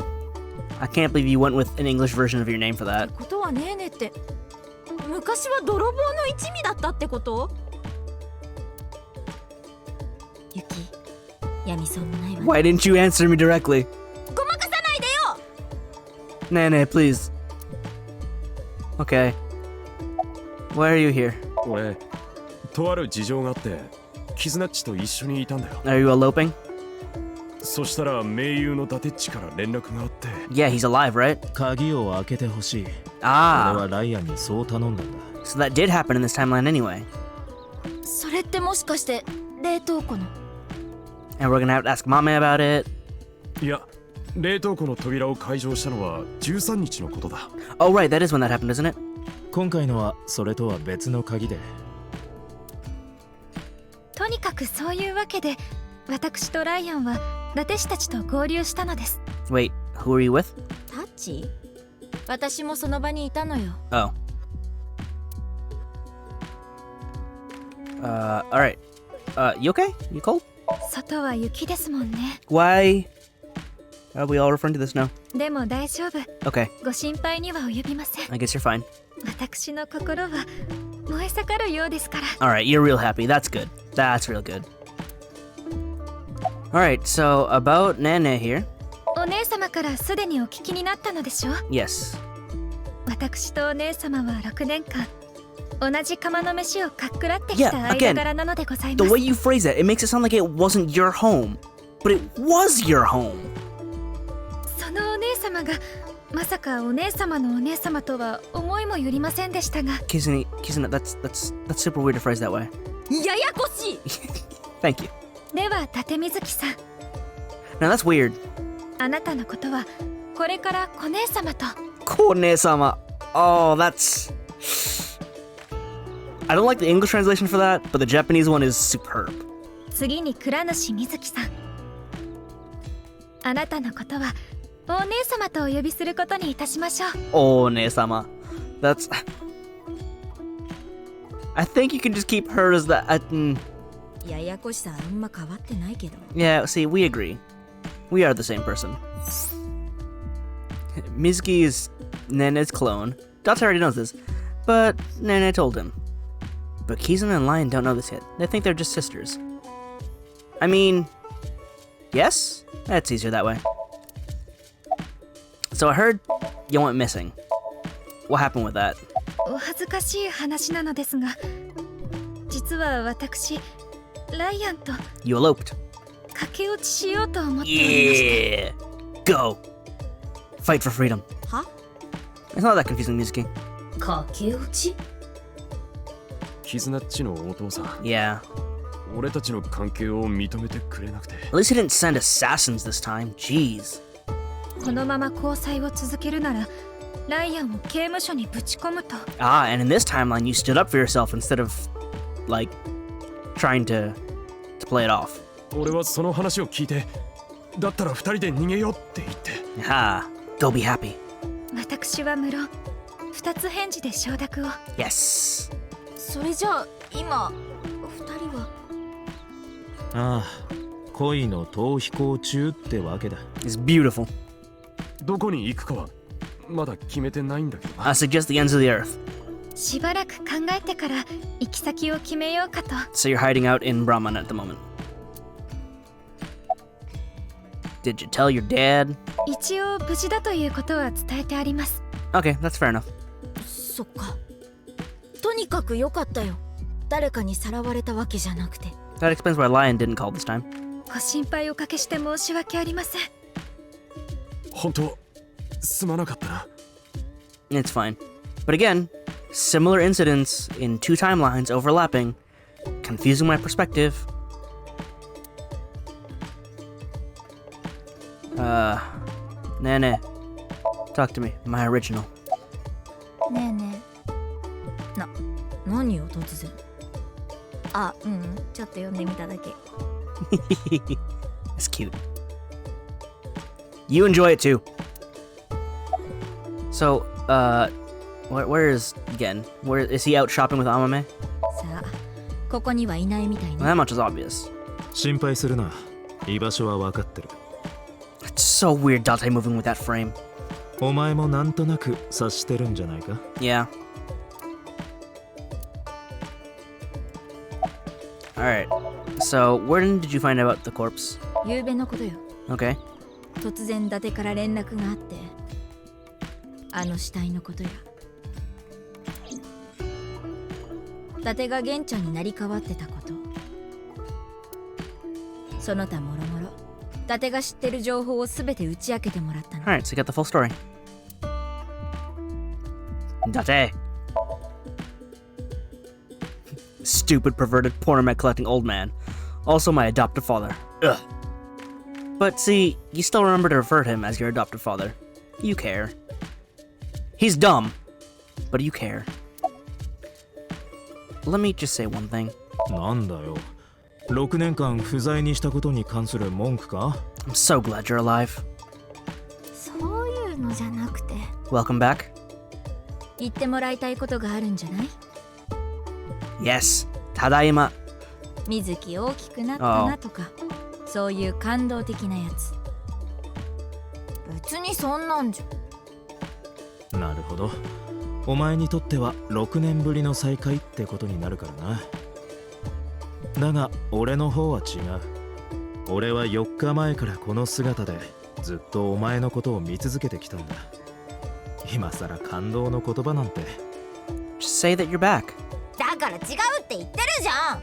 I can't believe you went with an English version of your name for that. ことはねえねって昔は泥棒の一味だったってこと？ユキ、やみそうもないわね。 Why didn't you answer me directly? ごまかさないでよ。nirvanA, please. Okay. Why are you here? 俺とある事情があってキズナッチと一緒にいたんだよ Are you eloping? そしたら盟友のダテッチから連絡があって Yeah, he's alive, right? 鍵を開けてほしい。俺 Ah, はライアンにそう頼んだんだ。 so that did happen in this timeline anyway. それってもしかして冷凍庫の？ And we're gonna have to ask Mame about it. いや冷凍庫の扉を開錠したのは13日のことだ Oh, right, that is when that happened, isn't it? 今回のはそれとは別の鍵で。とにかくそういうわけで、私とライアンは伊達氏たちと合流したのです。 Wait, who are you with? タッチ？私もその場にいたのよ。Oh. Alright. You okay? You cold? 外は雪ですもんね。 Why? Are we all referring to this now? でも大丈夫。 Okay, ご心配には及びません。 I guess you're fine. 私の心は燃え盛るようですから。 Alright, you're real happy. That's good. That's real good. Alright, so about Nene here. お姉様からすでにお聞きになったのでしょう。 Yes. 私とお姉様は6年間同じ釜の飯をかっくらってき Yeah, た again, 間柄なのでござい The ます。 way you phrase that, it makes it sound like it wasn't your home. But it was your home. そのお姉様がまさかお姉様のお姉様とは思いもよりませんでしたが。 Kizuna, that's super weird to phrase that way. ややこしい Thank you. では立水木さん、 Now that's weird. あなたのことはこれから小姉様と。 Kone-sama. Oh, that's... I don't like the English translation for that, but the Japanese one is superb. 次に倉主水木さん、あなたのことはお姉様とお呼びすることにいたしましょう。 One-sama. That's... I think you can just keep her as the... ややこしさあんま変わってないけど。 Yeah, see, we agree. We are the same person. Mizuki is Nene's clone. Date already knows this, but Nene told him. But Kizuna and Lion don't know this yet. They think they're just sisters. I mean, yes? That's easier that way. So I heard you went missing. What happened with that? お恥ずかしい話なのですが、実は私ライアンと You eloped. 駆け落ちしようと思っておりまして。 Yeah! Go! Fight for freedom. は It's not that confusing, Mizuki. 駆け落ち？キズナッチのお父さん、 Yeah. 俺たちの関係を認めてくれなくて。 At least he didn't send assassins this time. Jeez. このまま交際を続けるならライアンを刑務所にぶち込むと。 Ah, and in this timeline, you stood up for yourself instead of, like, trying to play it off. 俺はその話を聞いて、だったら二人で逃げようって言って。 Ha! Go be happy. 私は無論二つ返事で承諾を。 Yes. それじゃあ今二人は。ああ、恋の逃避行中ってわけだ。 It's beautiful. どこに行くかはまだ決めてないんだけどな。 I suggest the ends of the earth. しばらく考えてから行き先を決めようかと。 So you're hiding out in Brahman at the moment. Did you tell your dad? 一応無事だということは伝えてあります。 Okay, that's fair enough. そっか。とにかく良かったよ。誰かにさらわれたわけじゃなくて。 That explains why Lion didn't call this time. ご心配おかけして申し訳ありません。本当すまなかったな。 It's fine. But again, similar incidents in two timelines overlapping, confusing my perspective. Nene, talk to me, my original. ねえねえ。何よ突然。あ、ちょっと読んでみただけ。It's cute. You enjoy it too. So, where is Gen? Where is he out shopping with Amame? さあ、ここにはいないみたい Well, ね。 that much is obvious. 心配するな。居場所は分かってる。 It's so weird Date moving with that frame. お前もなんとなく察してるんじゃないか。 Yeah. Alright. So, when did you find out about the corpse? 夕べのことよ。 Okay. 突然伊達から連絡があって、あの死体のことや。伊達が玄ちゃんになり変わってたこと。その他もろもろ、伊達が知ってる情報をすべて打ち明けてもらったの。 Alright, so you got the full story. Date. Stupid, perverted, pornomet collecting old man. Also my adoptive father. Ugh. But see, you still remember to refer to him as your adoptive father. You care. He's dumb, but you care. Let me just say one thing. なんだよ。6年間不在にしたことに関する文句か？ I'm so glad you're alive. そういうのじゃなくて、 Welcome back. 言ってもらいたいことがあるんじゃない？ Yes. Tadaima. 水木大きくなったなとか、そういう感動的なやつ。別にそんなんじゃ。なるほど。お前にとっては6年ぶりの再会ってことになるからな。だが俺の方は違う。俺は4日前からこの姿でずっとお前のことを見続けてきたんだ。今さら感動の言葉なんて。 Just say that you're back. だから違うって言ってるじゃん。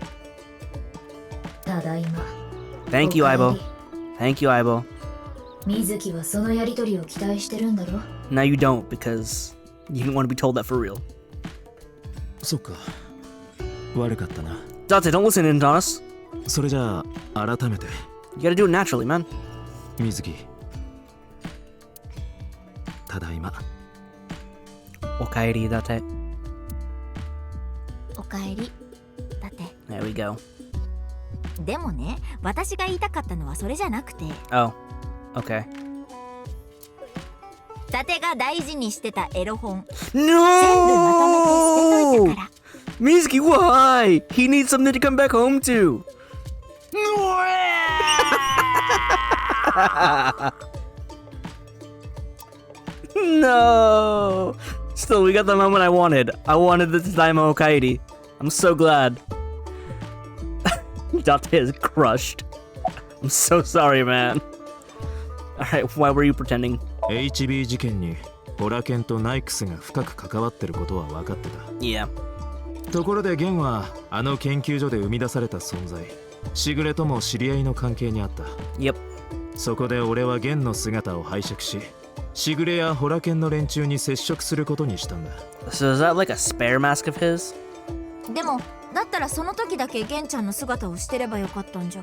ただいま。 Thank you, おかえり。 Aibo. Thank you, Aibo. 水木はそのやりとりを期待してるんだろ。 Now you don't because you didn't want to be told that for real. そっか、悪かったな。 Dante, don't listen in on us. それじゃあ改めて You gotta do it naturally, man. 水木、ただいま。 Okaeri, Dante. おかえり。だって。 There we go. でもね、私が言いたかったのはそれじゃなくて、 Oh, okay. 伊達が大事にしてたエロ本全部まとめて捨てとい No! たから。 Mizuki, why? He needs something to come back home to. No. Still, we got the moment I wanted. I wanted the Daimo Okaidi. I'm so glad. Dante is crushed. I'm so sorry, man. Alright, why were you pretending? HB 事件にホラケンとナイクスが深く関わってることは分かってた。 Yeah. ところでゲンはあの研究所で生み出された存在、しぐれとも知り合いの関係にあった。 Yep. そこで俺はゲンの姿を拝借し、しぐれやホラケンの連中に接触することにしたんだ。 So is that like a spare mask of his? でもだったらその時だけ玄ちゃんの姿をしてればよかったんじゃ。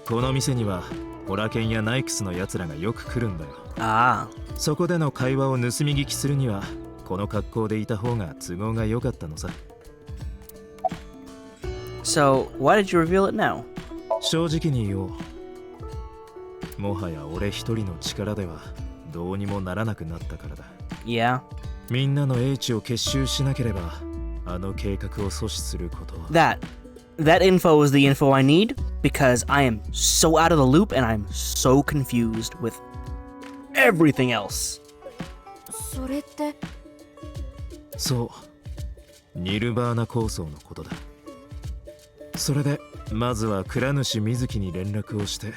この店にはホラケンやナイクスのやつらがよく来るんだよ。 Ah. そこでの会話を盗み聞きするにはこの格好でいた方が都合が良かったのさ。 So, why did you reveal it now? 正直に言おう。もはや俺一人の力ではどうにもならなくなったからだ。 Yeah. みんなの英知を結集しなければあの計画を阻止することは。 That info is the info I need because I am so out of the loop and I'm so confused with everything else. それってそうニルバーナ構想のことだ。それでまずは倉主水木に連絡をして。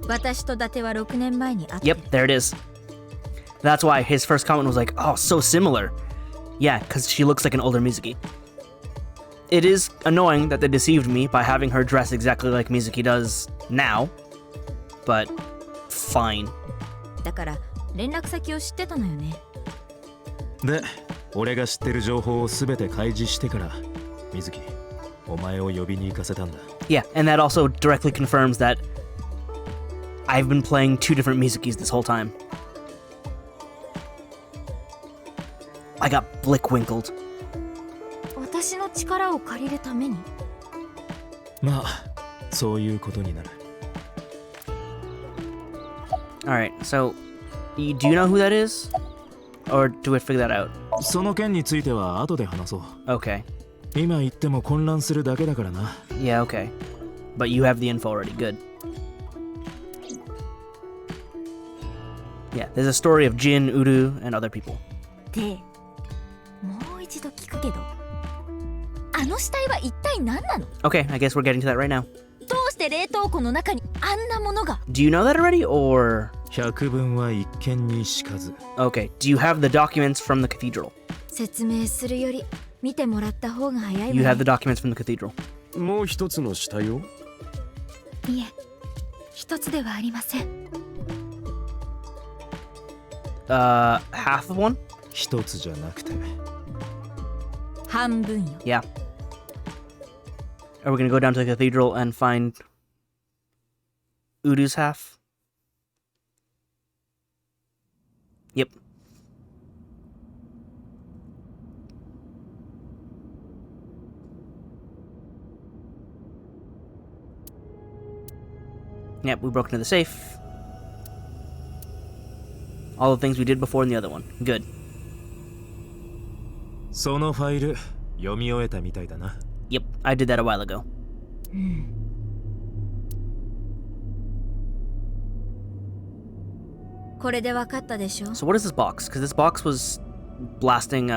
私と伊達は6年前に会って Yep, there it is. That's why his first comment was like, oh, so similar. Yeah, because she looks like an older Mizuki. It is annoying that they deceived me by having her dress exactly like Mizuki does now, but fine. だから連絡先を知ってたのよね。で俺が知ってる情報を全て開示してから水木お前を呼びに行かせたんだ。 Yeah, and that also directly confirms that I've been playing two different Mizukis this whole time. I got blickwinkled. 私の力を借りるために。まあそういうことになる。 Alright, so do you know who that is? Or do we figure that out? その件については後で話そう。 Okay. 今言っても混乱するだけだからな。 Yeah, okay. But you have the info already. Good. Yeah, there's a story of Jin, Uru, and other people. で、もう一度聞くけど、あの死体は一体何なの？ Okay, I guess we're getting to that right now. どうして冷凍庫の中にあんなものが？ Do you know that already, or...? 百聞は一見にしかず。 Okay, do you have the documents from the cathedral? 説明するより見てもらった方が早いわ You ね。 have the documents from the cathedral. もう一つの死体を。いえ、一つではありません。Half of one? 一つじゃなくて。半分よ。 Yeah. Are we gonna go down to the cathedral and find Uru's half? Yep. Yep, we broke into the safe. All the things we did before in the other one. Good. そのファイル読み終えたみたいだな。 Yep, I did that a while ago. うこれで分かったでしょ。 So what is this box? Because this box was blasting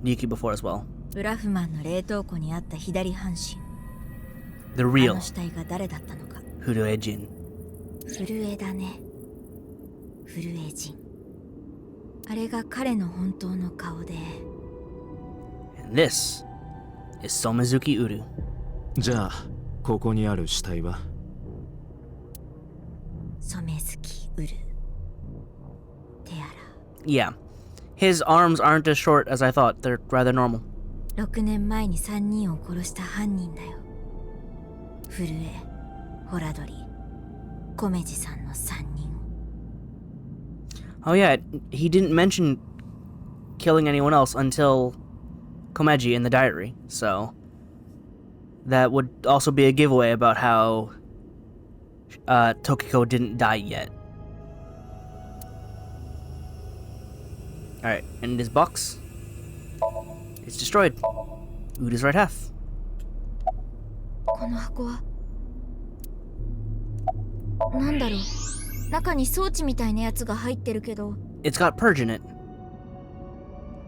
Ryuki before as well. ブラフマンの冷凍庫にあった左半身。 The あ real の死体が誰だったのか。 Hurue Jin. 震えだね。震え人。あれが彼の本当の顔で。 And this is Somizuki Uru. じゃあここにある死体は？染月ウル。手洗 Yeah. His arms aren't as short as I thought. They're rather normal. 6年前に3人を殺した犯人だよ。震え、ホラドリ、コメジさんの3人。 Oh yeah, he didn't mention killing anyone else until Komeji in the diary, so that would also be a giveaway about how Tokiko didn't die yet. Alright, and his box is destroyed. Uda's right half. この箱はなんだろう。中に装置みたいなやつが入ってるけど。 It's got purge in it.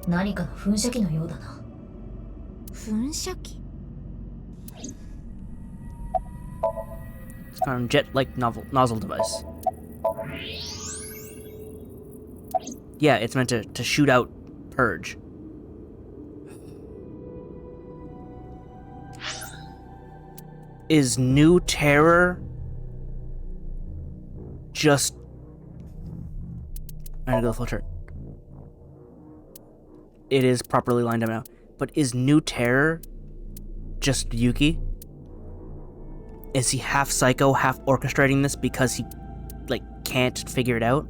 何かの噴射機のようだな。噴射機 It's kind of jet-like nozzle device. Yeah, it's meant to shoot out purge. Is New Terror just... I'm gonna go filter. It is properly lined up now. But is New Terror just Yuki? Is he half psycho, half orchestrating this because he, like, can't figure it out?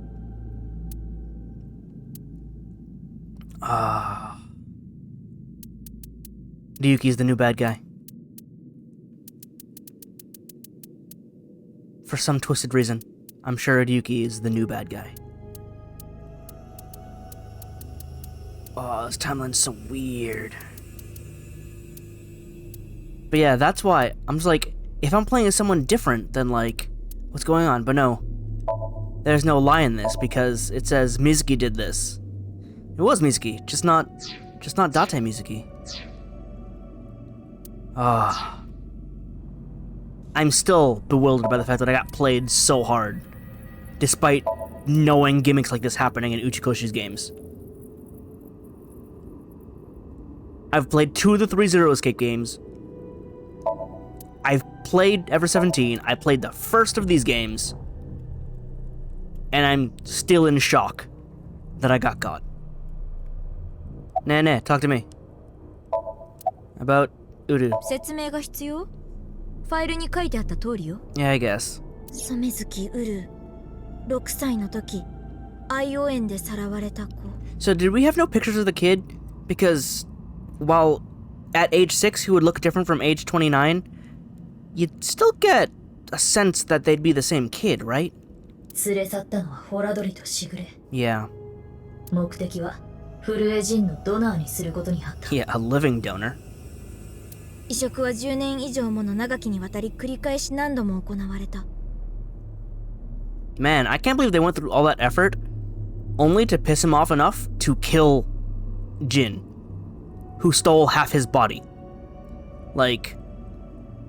Ryuki's the new bad guy. For some twisted reason, I'm sure Ryuki is the new bad guy. Oh, this timeline's so weird. But yeah, that's why I'm just like, if I'm playing as someone different, then like, what's going on? But no, there's no lie in this because it says Mizuki did this. It was Mizuki, just not Date Mizuki. Ah. I'm still bewildered by the fact that I got played so hard, despite knowing gimmicks like this happening in Uchikoshi's games. I've played 2 of the 3 Zero Escape games. I've played Ever 17. I played the first of these games. And I'm still in shock that I got caught. Nah, talk to me. About Uru. 説明が必要？ファイルに書いてあった通りよ。 Yeah, I guess. 染月ウル、6歳の時、IO 園でさらわれた子。 So did we have no pictures of the kid? Because while at age 6 he would look different from age 29, you'd still get a sense that they'd be the same kid, right? 連れ去ったのはホラドリとシグレ。 Yeah. 目的は震え人のドナーにすることにあった。 Yeah, a living donor. 移植は10年以上もの長きにわたり繰り返し何度も行われた。 Man, I can't believe they went through all that effort only to piss him off enough to kill Jin, who stole half his body. Like,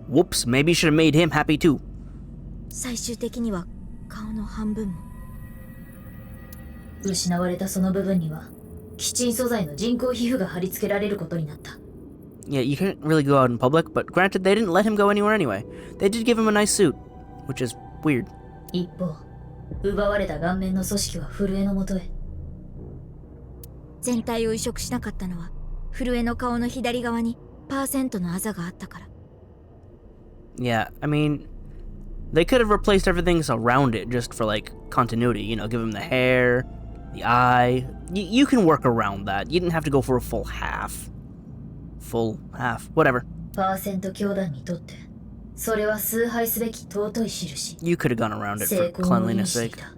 whoops, maybe you should have made him happy too. 最終的には顔の半分も。失われたその部分には、基鎮素材の人工皮膚が貼り付けられることになった。 Yeah, you couldn't really go out in public, but granted, they didn't let him go anywhere anyway. They did give him a nice suit, which is weird. 一方、奪われた顔面の組織は震えのもとへ。全体を移植しなかったのは、震えの顔の左側にパーセントのあざがあったから。 Yeah, I mean, they could have replaced everything around it just for like continuity, you know, give him the hair, the eye. You can work around that. You didn't have to go for a full half. Full half, whatever. パーセント教団にとって、それは崇拝すべき尊い印。 You could have gone around it 成 for 功を意味 cleanliness してい sake. た。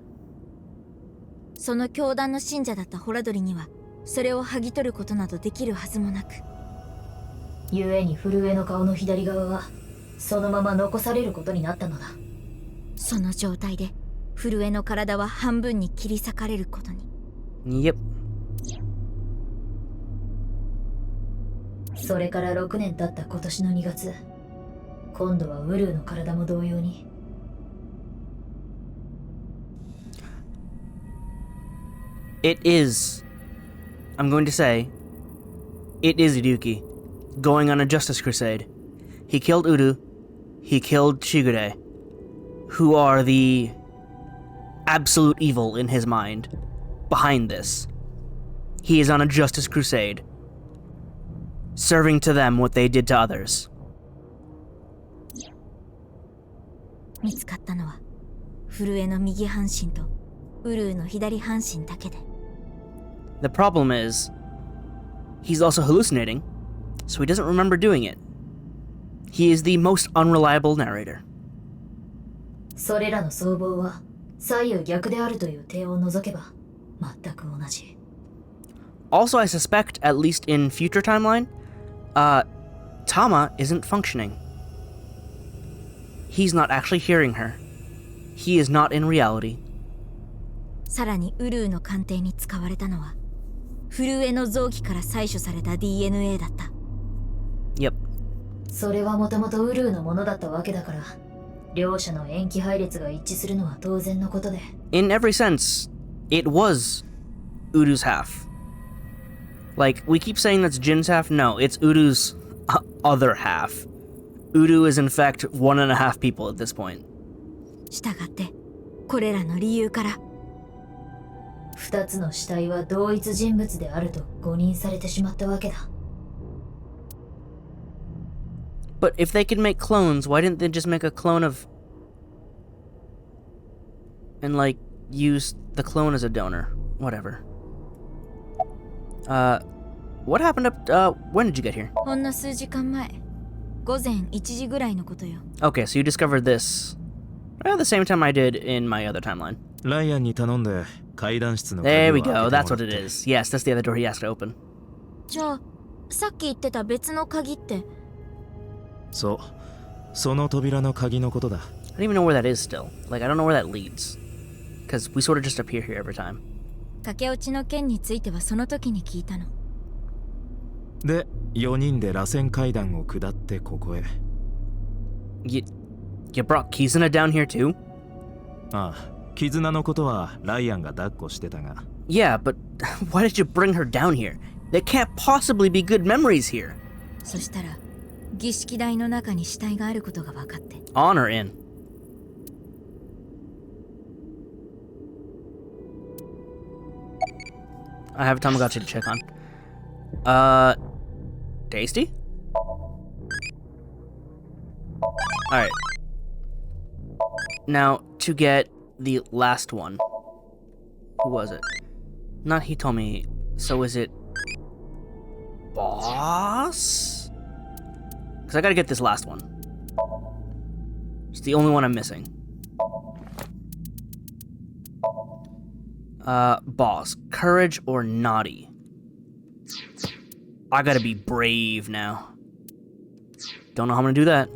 その教団の信者だったホラドリには、それを剥ぎ取ることなどできるはずもなく。故に震えの顔の左側は、そのまま残されることになったのだ。その状態で、震えの体は半分に切り裂かれることに。 Yep. それから6年経った今年の2月、今度はウルーの体も同様に。It is. I'm going to say, it is Iduki, going on a justice crusade. He killed Uru, he killed Shigure, who are the absolute evil in his mind behind this. He is on a justice crusade, serving to them what they did to others. 見つかったのは震えの右半身とウルーの左半身だけで。 The problem is, he's also hallucinating, so he doesn't remember doing it. He is the most unreliable narrator. それらの相棒は左右逆であるという点を除けば全く同じ。 Also, I suspect, at least in future timeline, Tama isn't functioning. He's not actually hearing her. He is not in reality. さらにウルーの鑑定に使われたのは震えの臓器から採取された DNA だった。 Yep. それはもともとウルーのものだったわけだから、両者の塩基配列が一致するのは当然のことで。 In every sense, it was Uru's half. Like, we keep saying that's Jin's half. No, it's Uru's other half. Uru is in fact 1.5 people at this point. したがってこれらの理由から2つの死体は同一人物であると誤認されてしまったわけだ。 But if they could make clones, why didn't they just make a clone of... and, like, use the clone as a donor? Whatever. What happened up... when did you get here? ほんの数時間前、午前1時ぐらいのことよ。 Okay, so you discovered this around the same time I did in my other timeline. ライアンに頼んで階段室の鍵 There を we 開けて go, もら that's って what it is. Yes, that's the other door he has to open. じゃあさっき言ってた別の鍵って。そう、その扉の鍵のことだ。 I don't even know where that is still. Like, I don't know where that leads. Because we sort of just appear here every time. 駆け落ちの件についてはその時に聞いたの。で、4人で螺旋階段を下ってここへ。You brought Kizuna down here too? ああ、絆のことはライアンが抱っこしてたが。Yeah, but why did you bring her down here? There can't possibly be good memories here. そしたら儀式台の中に死体があることが分かって。 On or in? I have a Tamagotchi to check on. Tasty? Alright. Now, to get the last one. Who was it? Not Hitomi. So is it... Boss? Because I gotta get this last one. It's the only one I'm missing. Boss. Courage or naughty? I gotta be brave now. Don't know how I'm gonna do that.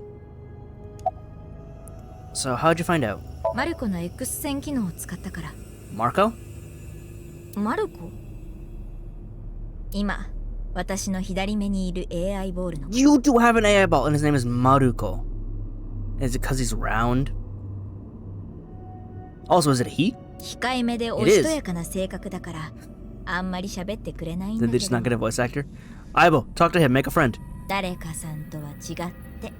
So, how'd you find out? マルコの X 線機能を使ったから。 Marco? マルコ？今、私の左目にいる AI ボールの。 You do have an AI ball, and his name is Maruko. Is it because he's round? Also, is it a he? 控えめでおしとやかな性格だから、あんまり喋ってくれないんだ Did け they just ど。 not get a voice actor? Aibo, talk to him, make a friend. 誰かさんとは違って。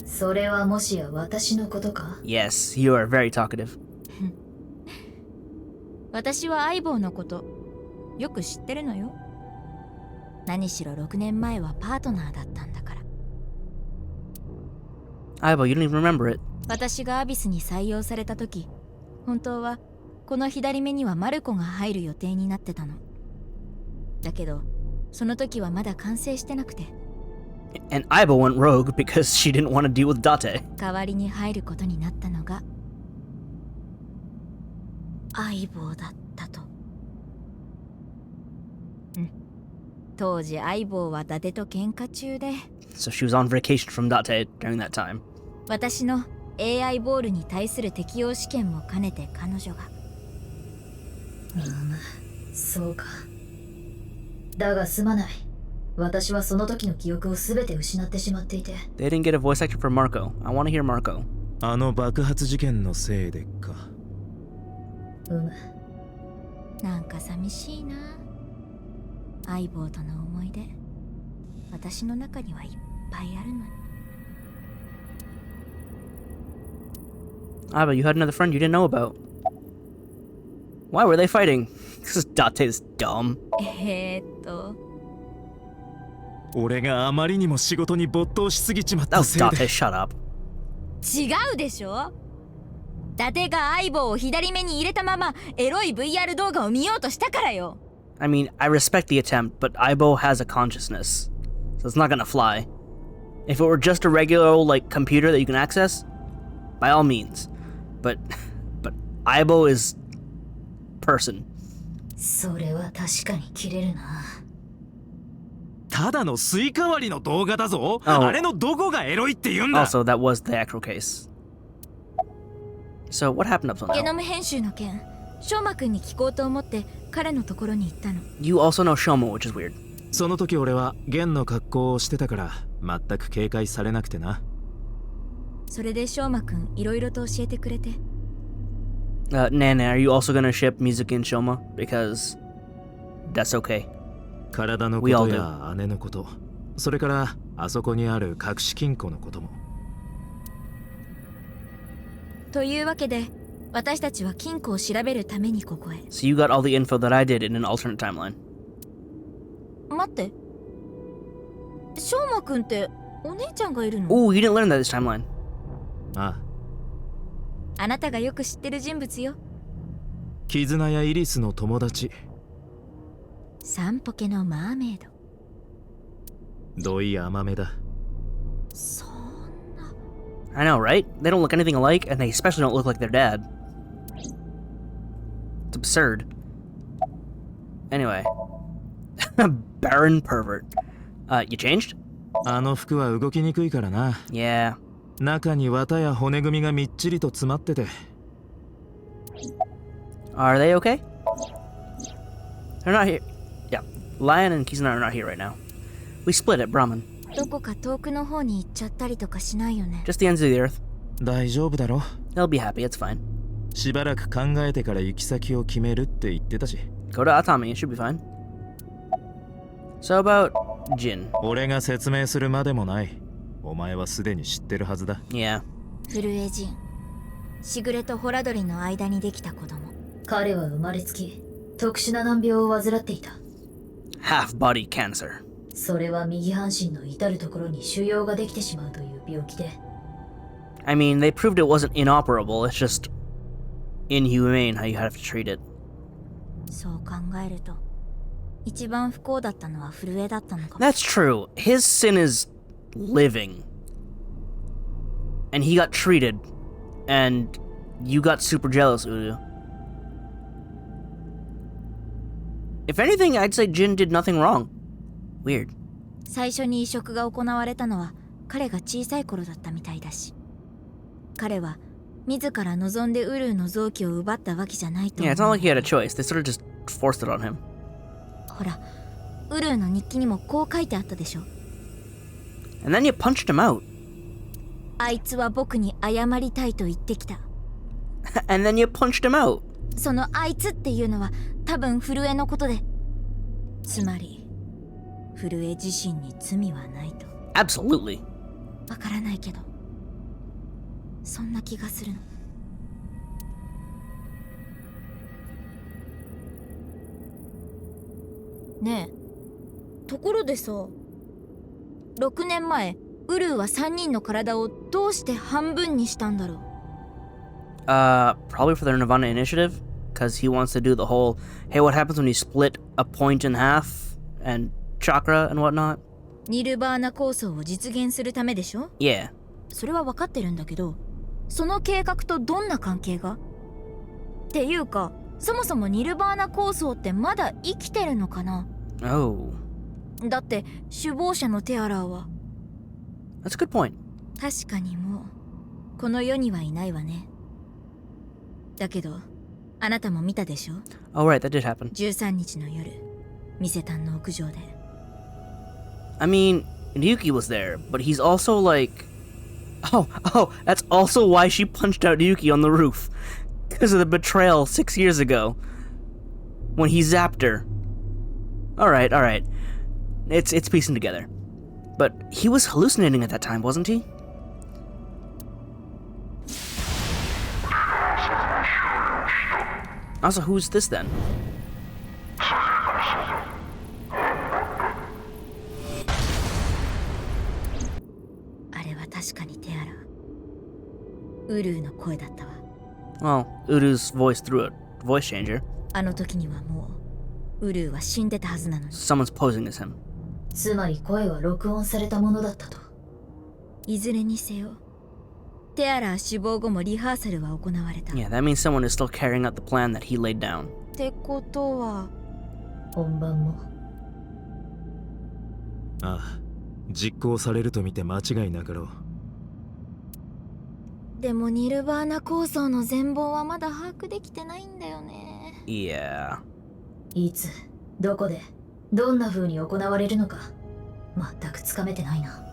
それはもしや私のことか？ Yes, you are very talkative. 私は相棒のことよく知ってるのよ。何しろ6年前はパートナーだったんだから。 Aibo, you don't even remember it. 私がアビスに採用された時、本当はこの左目にはマルコが入る予定になってたの。だけどその時はまだ完成してなくて。 And Aibo went rogue because she didn't want to deal with Date. 代わりに入ることになったのが相棒だったと。当時相棒は伊達と喧嘩中で、 So she was on vacation from Date during that time. 私の AI ボールに対する適応試験も兼ねて彼女が。そうか。だがすまない。私はその時の記憶を全て失ってしまっていて。They didn't get a voice actor for Marco. I want to hear Marco. あの爆発事件のせいでか。なんか寂しいな。相棒との思い出、私の中にはいっぱいあるのに。Ah, but you had another friend you didn't know about. Why were they fighting? This Date is dumb. 俺があまりにも仕事に没頭しすぎちまっ That た was せい Date, で。 shut up. 違うでしょ。伊達が相棒を左目に入れたままエロい VR 動画を見ようとしたからよ。I mean, I respect the attempt, but Aibo has a consciousness, so it's not gonna fly. If it were just a regular old, like, computer that you can access, by all means. But Aibo is person. それは確かに切れるな。ただのスイカ割りの動画だぞ。 Oh. あれのどこがエロいって言うんだ。 Also, that was the actual case. So, what happened up till ゲ now? ノム編集の件、翔馬くんに聞こうと思って彼のところに行ったの。You also know Shomo, which is weird. その時俺は弦の格好をしてたから全く警戒されなくてな。それで翔馬くんいろいろと教えてくれて。Nana, are you also gonna ship Mizuki and Shoma? Because that's okay. 体のことや姉のこと、それからあそこにある隠し金庫のことも。というわけで、私たちは金庫を調べるためにここへ。So you got all the info that I did in an alternate timeline. 待って。翔馬くんってお姉ちゃんがいるの？ Ooh, you didn't learn that this timeline. ああ、あなたがよく知ってる人物よ。絆やイリスの友達。サンポケのマーメイド。どい甘めだ。そんな。 I know, right? They don't look anything alike, and they especially don't look like their dad. It's absurd. Anyway. Barren pervert. You changed? あの服は動きにくいからな。 Yeah. 中に綿や骨組みがみっちりと詰まってて。 Are they okay? They're not here. Yeah. Lion and Kizuna are not here right now. We split at Brahman. どこか遠くの方に行っちゃったりとかしないよね。 Just the ends of the earth. 大丈夫だろ。 They'll be happy, it's fine. しばらく考えてから行き先を決めるって言ってたし。 Go to Atami, it should be fine. So about Jin. 俺が説明するまでもない。お前はすでに知ってるはずだ。 Yeah. フルエジン。しぐれとホラドリの間にできた子供。彼は生まれつき特殊な難病を患っていた。 Half body cancer. それは右半身の至るところに腫瘍ができてしまうという病気で。I mean, they proved it wasn't inoperable, it's just inhumane how you have to treat it. そう考えると、一番不幸だったのはフルエだったのかも。 That's true. His sin is living. And he got treated. And you got super jealous, Udu. If anything, I'd say Jin did nothing wrong. Weird. 最初に移植が行われたのは彼が小さい頃だったみたいだし、彼は自ら望んでウルーの臓器を奪ったわけじゃないと思 Yeah, う。 it's not like he had a choice. They sort of just forced it on him. ほら、ウルーの日記にもこう書いてあったでしょ。 And then you punched him out. あいつは僕に謝りたいと言ってきた。 And then you punched him out. そのあいつっていうのは多分フルエのことで、つまりフルエ自身に罪はないと。 Absolutely. わからないけど、そんな気がするの。ねえ、ところでさ、6年前ウルーは3人の体をどうして半分にしたんだろう。 Probably for their nirvanA initiative. Because he wants to do the whole, hey, what happens when you split a point in half? And chakra and whatnot? ニルバーナ構想を実現するためでしょ。 Yeah. それは分かってるんだけど、その計画とどんな関係が？っていうか、そもそもニルバーナ構想ってまだ生きてるのかな？ Oh. だって首謀者のテアラーは。 That's a good point. 確かにもうこの世にはいないわね。だけどあなたも見たでしょ。 Oh, right, that did happen. 13日の夜、店丹の屋上で。 I mean, Ryuki was there, but he's also like... Oh, that's also why she punched out Ryuki on the roof. Because of the betrayal 6 years ago. When he zapped her. Alright. It's piecing together. But he was hallucinating at that time, wasn't he? Also, who's this then? あれは確かにテアラ、ウルーの声だったわ。 Well, Uru's voice through a voice changer. あの時にはもうウルーは死んでたはずなのに。 Someone's posing as him. つまり声は録音されたものだったと。いずれにせよ、テアラ死亡後もリハーサルは行われた。 Yeah, that means someone is still carrying out the plan that he laid down. ってことは、本番も。ああ、実行されると見て間違いなかろう。でもニルバーナ構想の全貌はまだ把握できてないんだよね。 Yeah. いつ、どこで、どんな風に行われるのか、全くつかめてないな。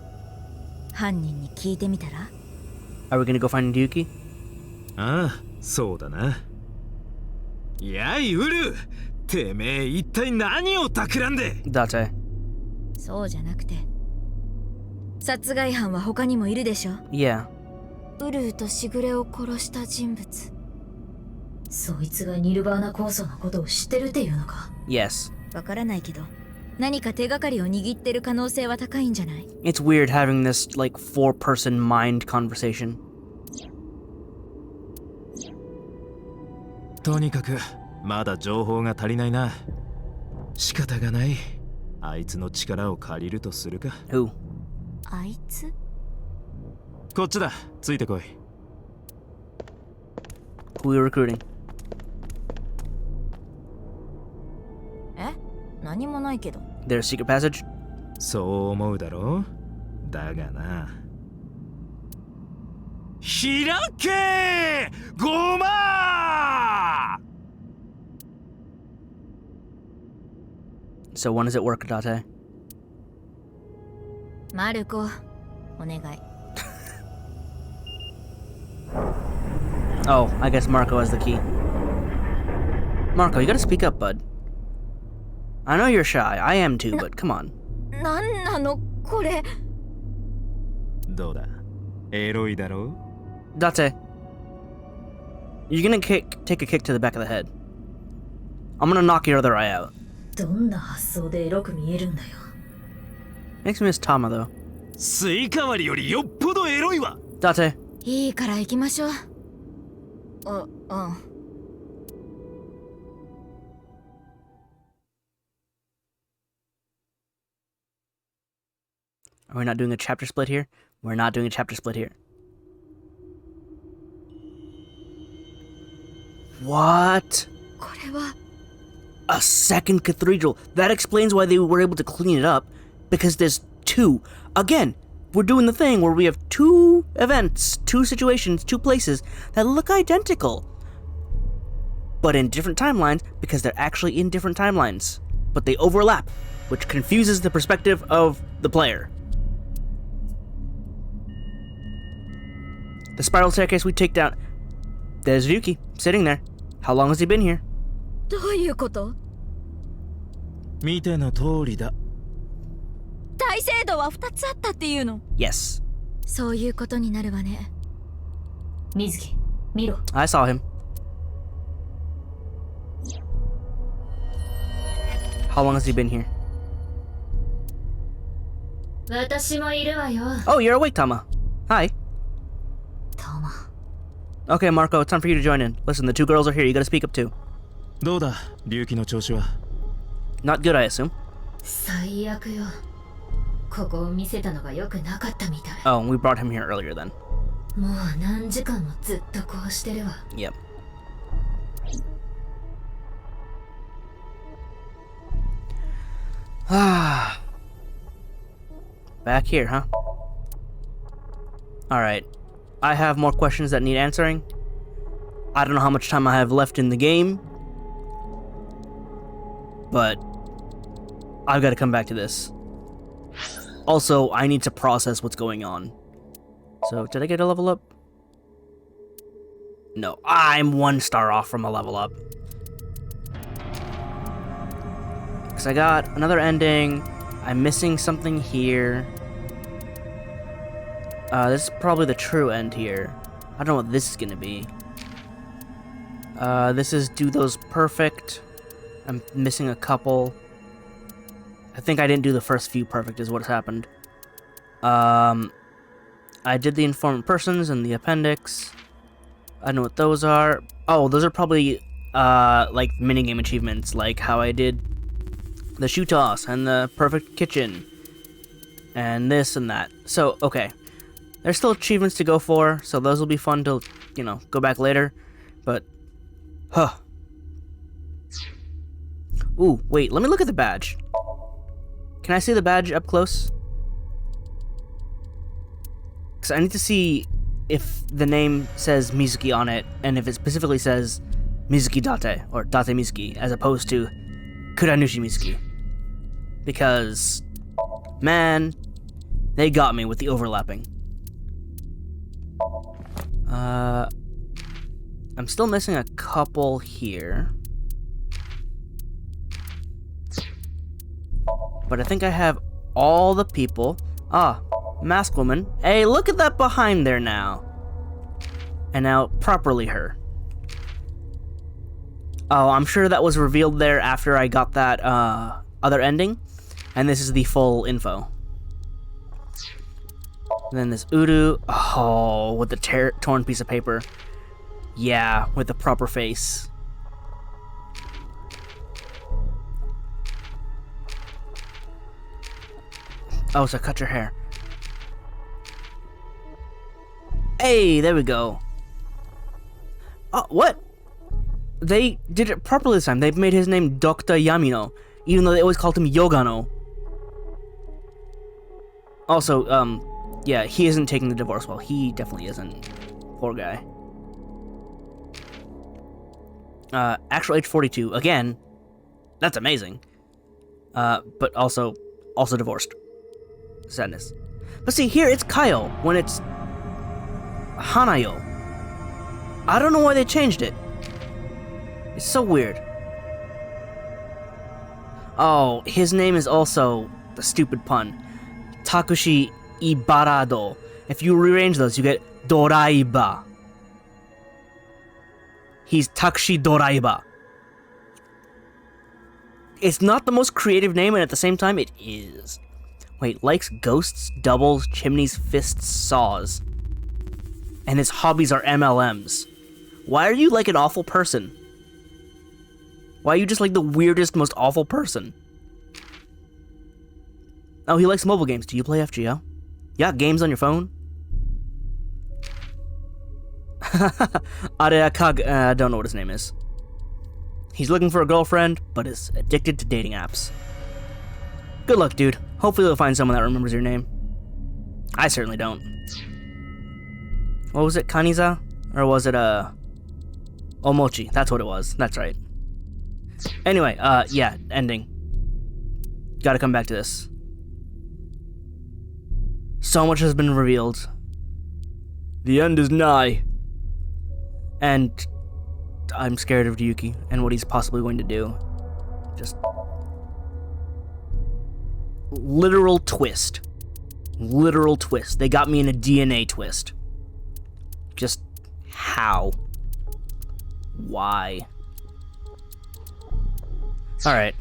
犯人に聞いてみたら？ Are we gonna go find Ryuki? ああ、そうだな。やい、ウル、てめえ一体何を企んで。 Date. そうじゃなくて、殺害犯は他にもいるでしょ。 Yeah. ウルーとしぐれを殺した人物。そいつがニルバーナ構想のことを知ってるっていうのか。 Yes. わからないけど、何か手がかりを握ってる可能性は高いんじゃない？ It's weird having this, like, 4-person mind conversation. とにかくまだ情報が足りないな。仕方がない。あいつの力を借りるとするか。 Who? あいつ？こっちだ。ついてこい。Who are you recruiting? え？何もないけど。 Their secret passage? そう思うだろう。だがな。開けごま So when does it work, Date? マルコ、お願い。Oh, I guess Marco has the key. Marco, you gotta speak up, bud. I know you're shy. I am too, but come on. なんなのこれ？どうだエロいだろう Date, you're gonna take a kick to the back of the head. I'm gonna knock your other eye out. どんな発想でエロく見えるんだよ。 Makes me miss Tama, though. スイカ割りよりよっぽどエロいわ Date, いいから行きましょう。うん。 are we not doing a chapter split here? We're not doing a chapter split here. What? これは A second cathedral. That explains why they were able to clean it up. Because there's two. Again, we're doing the thing where we have two events, two situations, two places that look identical. But in different timelines because they're actually in different timelines. But they overlap, which confuses the perspective of the player. The spiral staircase we take down. There's Ryuki, sitting there. How long has he been here? どういうこと？見ての通りだ大聖堂は2つあったっていうの？ Yes. そういうことになるわね。水木、見ろ。 I saw him. How long has he been here? 私もいるわよ。 Oh, you're awake, Tama. Hi. タマ。 Okay, Marco, it's time for you to join in. Listen, the two girls are here. You gotta speak up too. どうだ龍騎の調子は Not good, I assume. 最悪よ。ここを見せたのが良くなかったみたい。 Oh, we brought him here earlier then. もう何時間もずっとこうしてるわ。 Yep. Ah. Back here, huh? Alright. I have more questions that need answering. I don't know how much time I have left in the game, but I've got to come back to this. Also, I need to process what's going on. So, did I get a level up? No, I'm 1 star off from a level up. Because I got another ending. I'm missing something here. This is probably the true end here. I don't know what this is gonna be. This is do those perfect. I'm missing a couple. I think I didn't do the first few perfect is what's happened. I did the informant persons and the appendix. I know what those are. Oh, those are probably, like minigame achievements, like how I did the shoe toss and the perfect kitchen. And this and that. So, okay. There's still achievements to go for, so those will be fun to, you know, go back later. But, Ooh, wait, let me look at the badge. Can I see the badge up close? Because I need to see if the name says Mizuki on it, and if it specifically says Mizuki Date, or Date Mizuki, as opposed to Kuranushi Mizuki. Because, man, they got me with the overlapping. I'm still missing a couple here. But I think I have all the people. Ah, Mask Woman. Hey, look at that behind there now. And now, properly her. Oh, I'm sure that was revealed there after I got that, other ending. And this is the full info. And then this Uru. Oh, with the torn piece of paper. Yeah, with the proper face. Oh, so cut your hair. Hey, there we go. Oh, what? They did it properly this time. They've made his name Dr. Yamino, even though they always called him Yogano. Also, yeah, he isn't taking the divorce well. He definitely isn't. Poor guy. Actual age 42. Again, that's amazing. But also divorced. Sadness. But see, here it's Kyle when it's Hanayo. I don't know why they changed it. It's so weird. Oh, his name is also the stupid pun. Takushi Ibarado. If you rearrange those, you get Doraiba. He's Takushi Doraiba. It's not the most creative name, and at the same time, it is. Wait, likes ghosts, doubles, chimneys, fists, saws. And his hobbies are MLMs. Why are you like an awful person? Why are you just like the weirdest, most awful person? Oh, he likes mobile games. Do you play FGO? Yeah, games on your phone? Areakag, I don't know what his name is. He's looking for a girlfriend, but is addicted to dating apps. Good luck, dude. Hopefully you'll find someone that remembers your name. I certainly don't. What was it, Kaniza? Or was it, Omochi? That's what it was. That's right. Anyway, yeah, ending. Gotta come back to this. So much has been revealed. The end is nigh. And I'm scared of Ryuki and what he's possibly going to do. Just literal twist. Literal twist. They got me in a DNA twist. Just how? Why? Alright.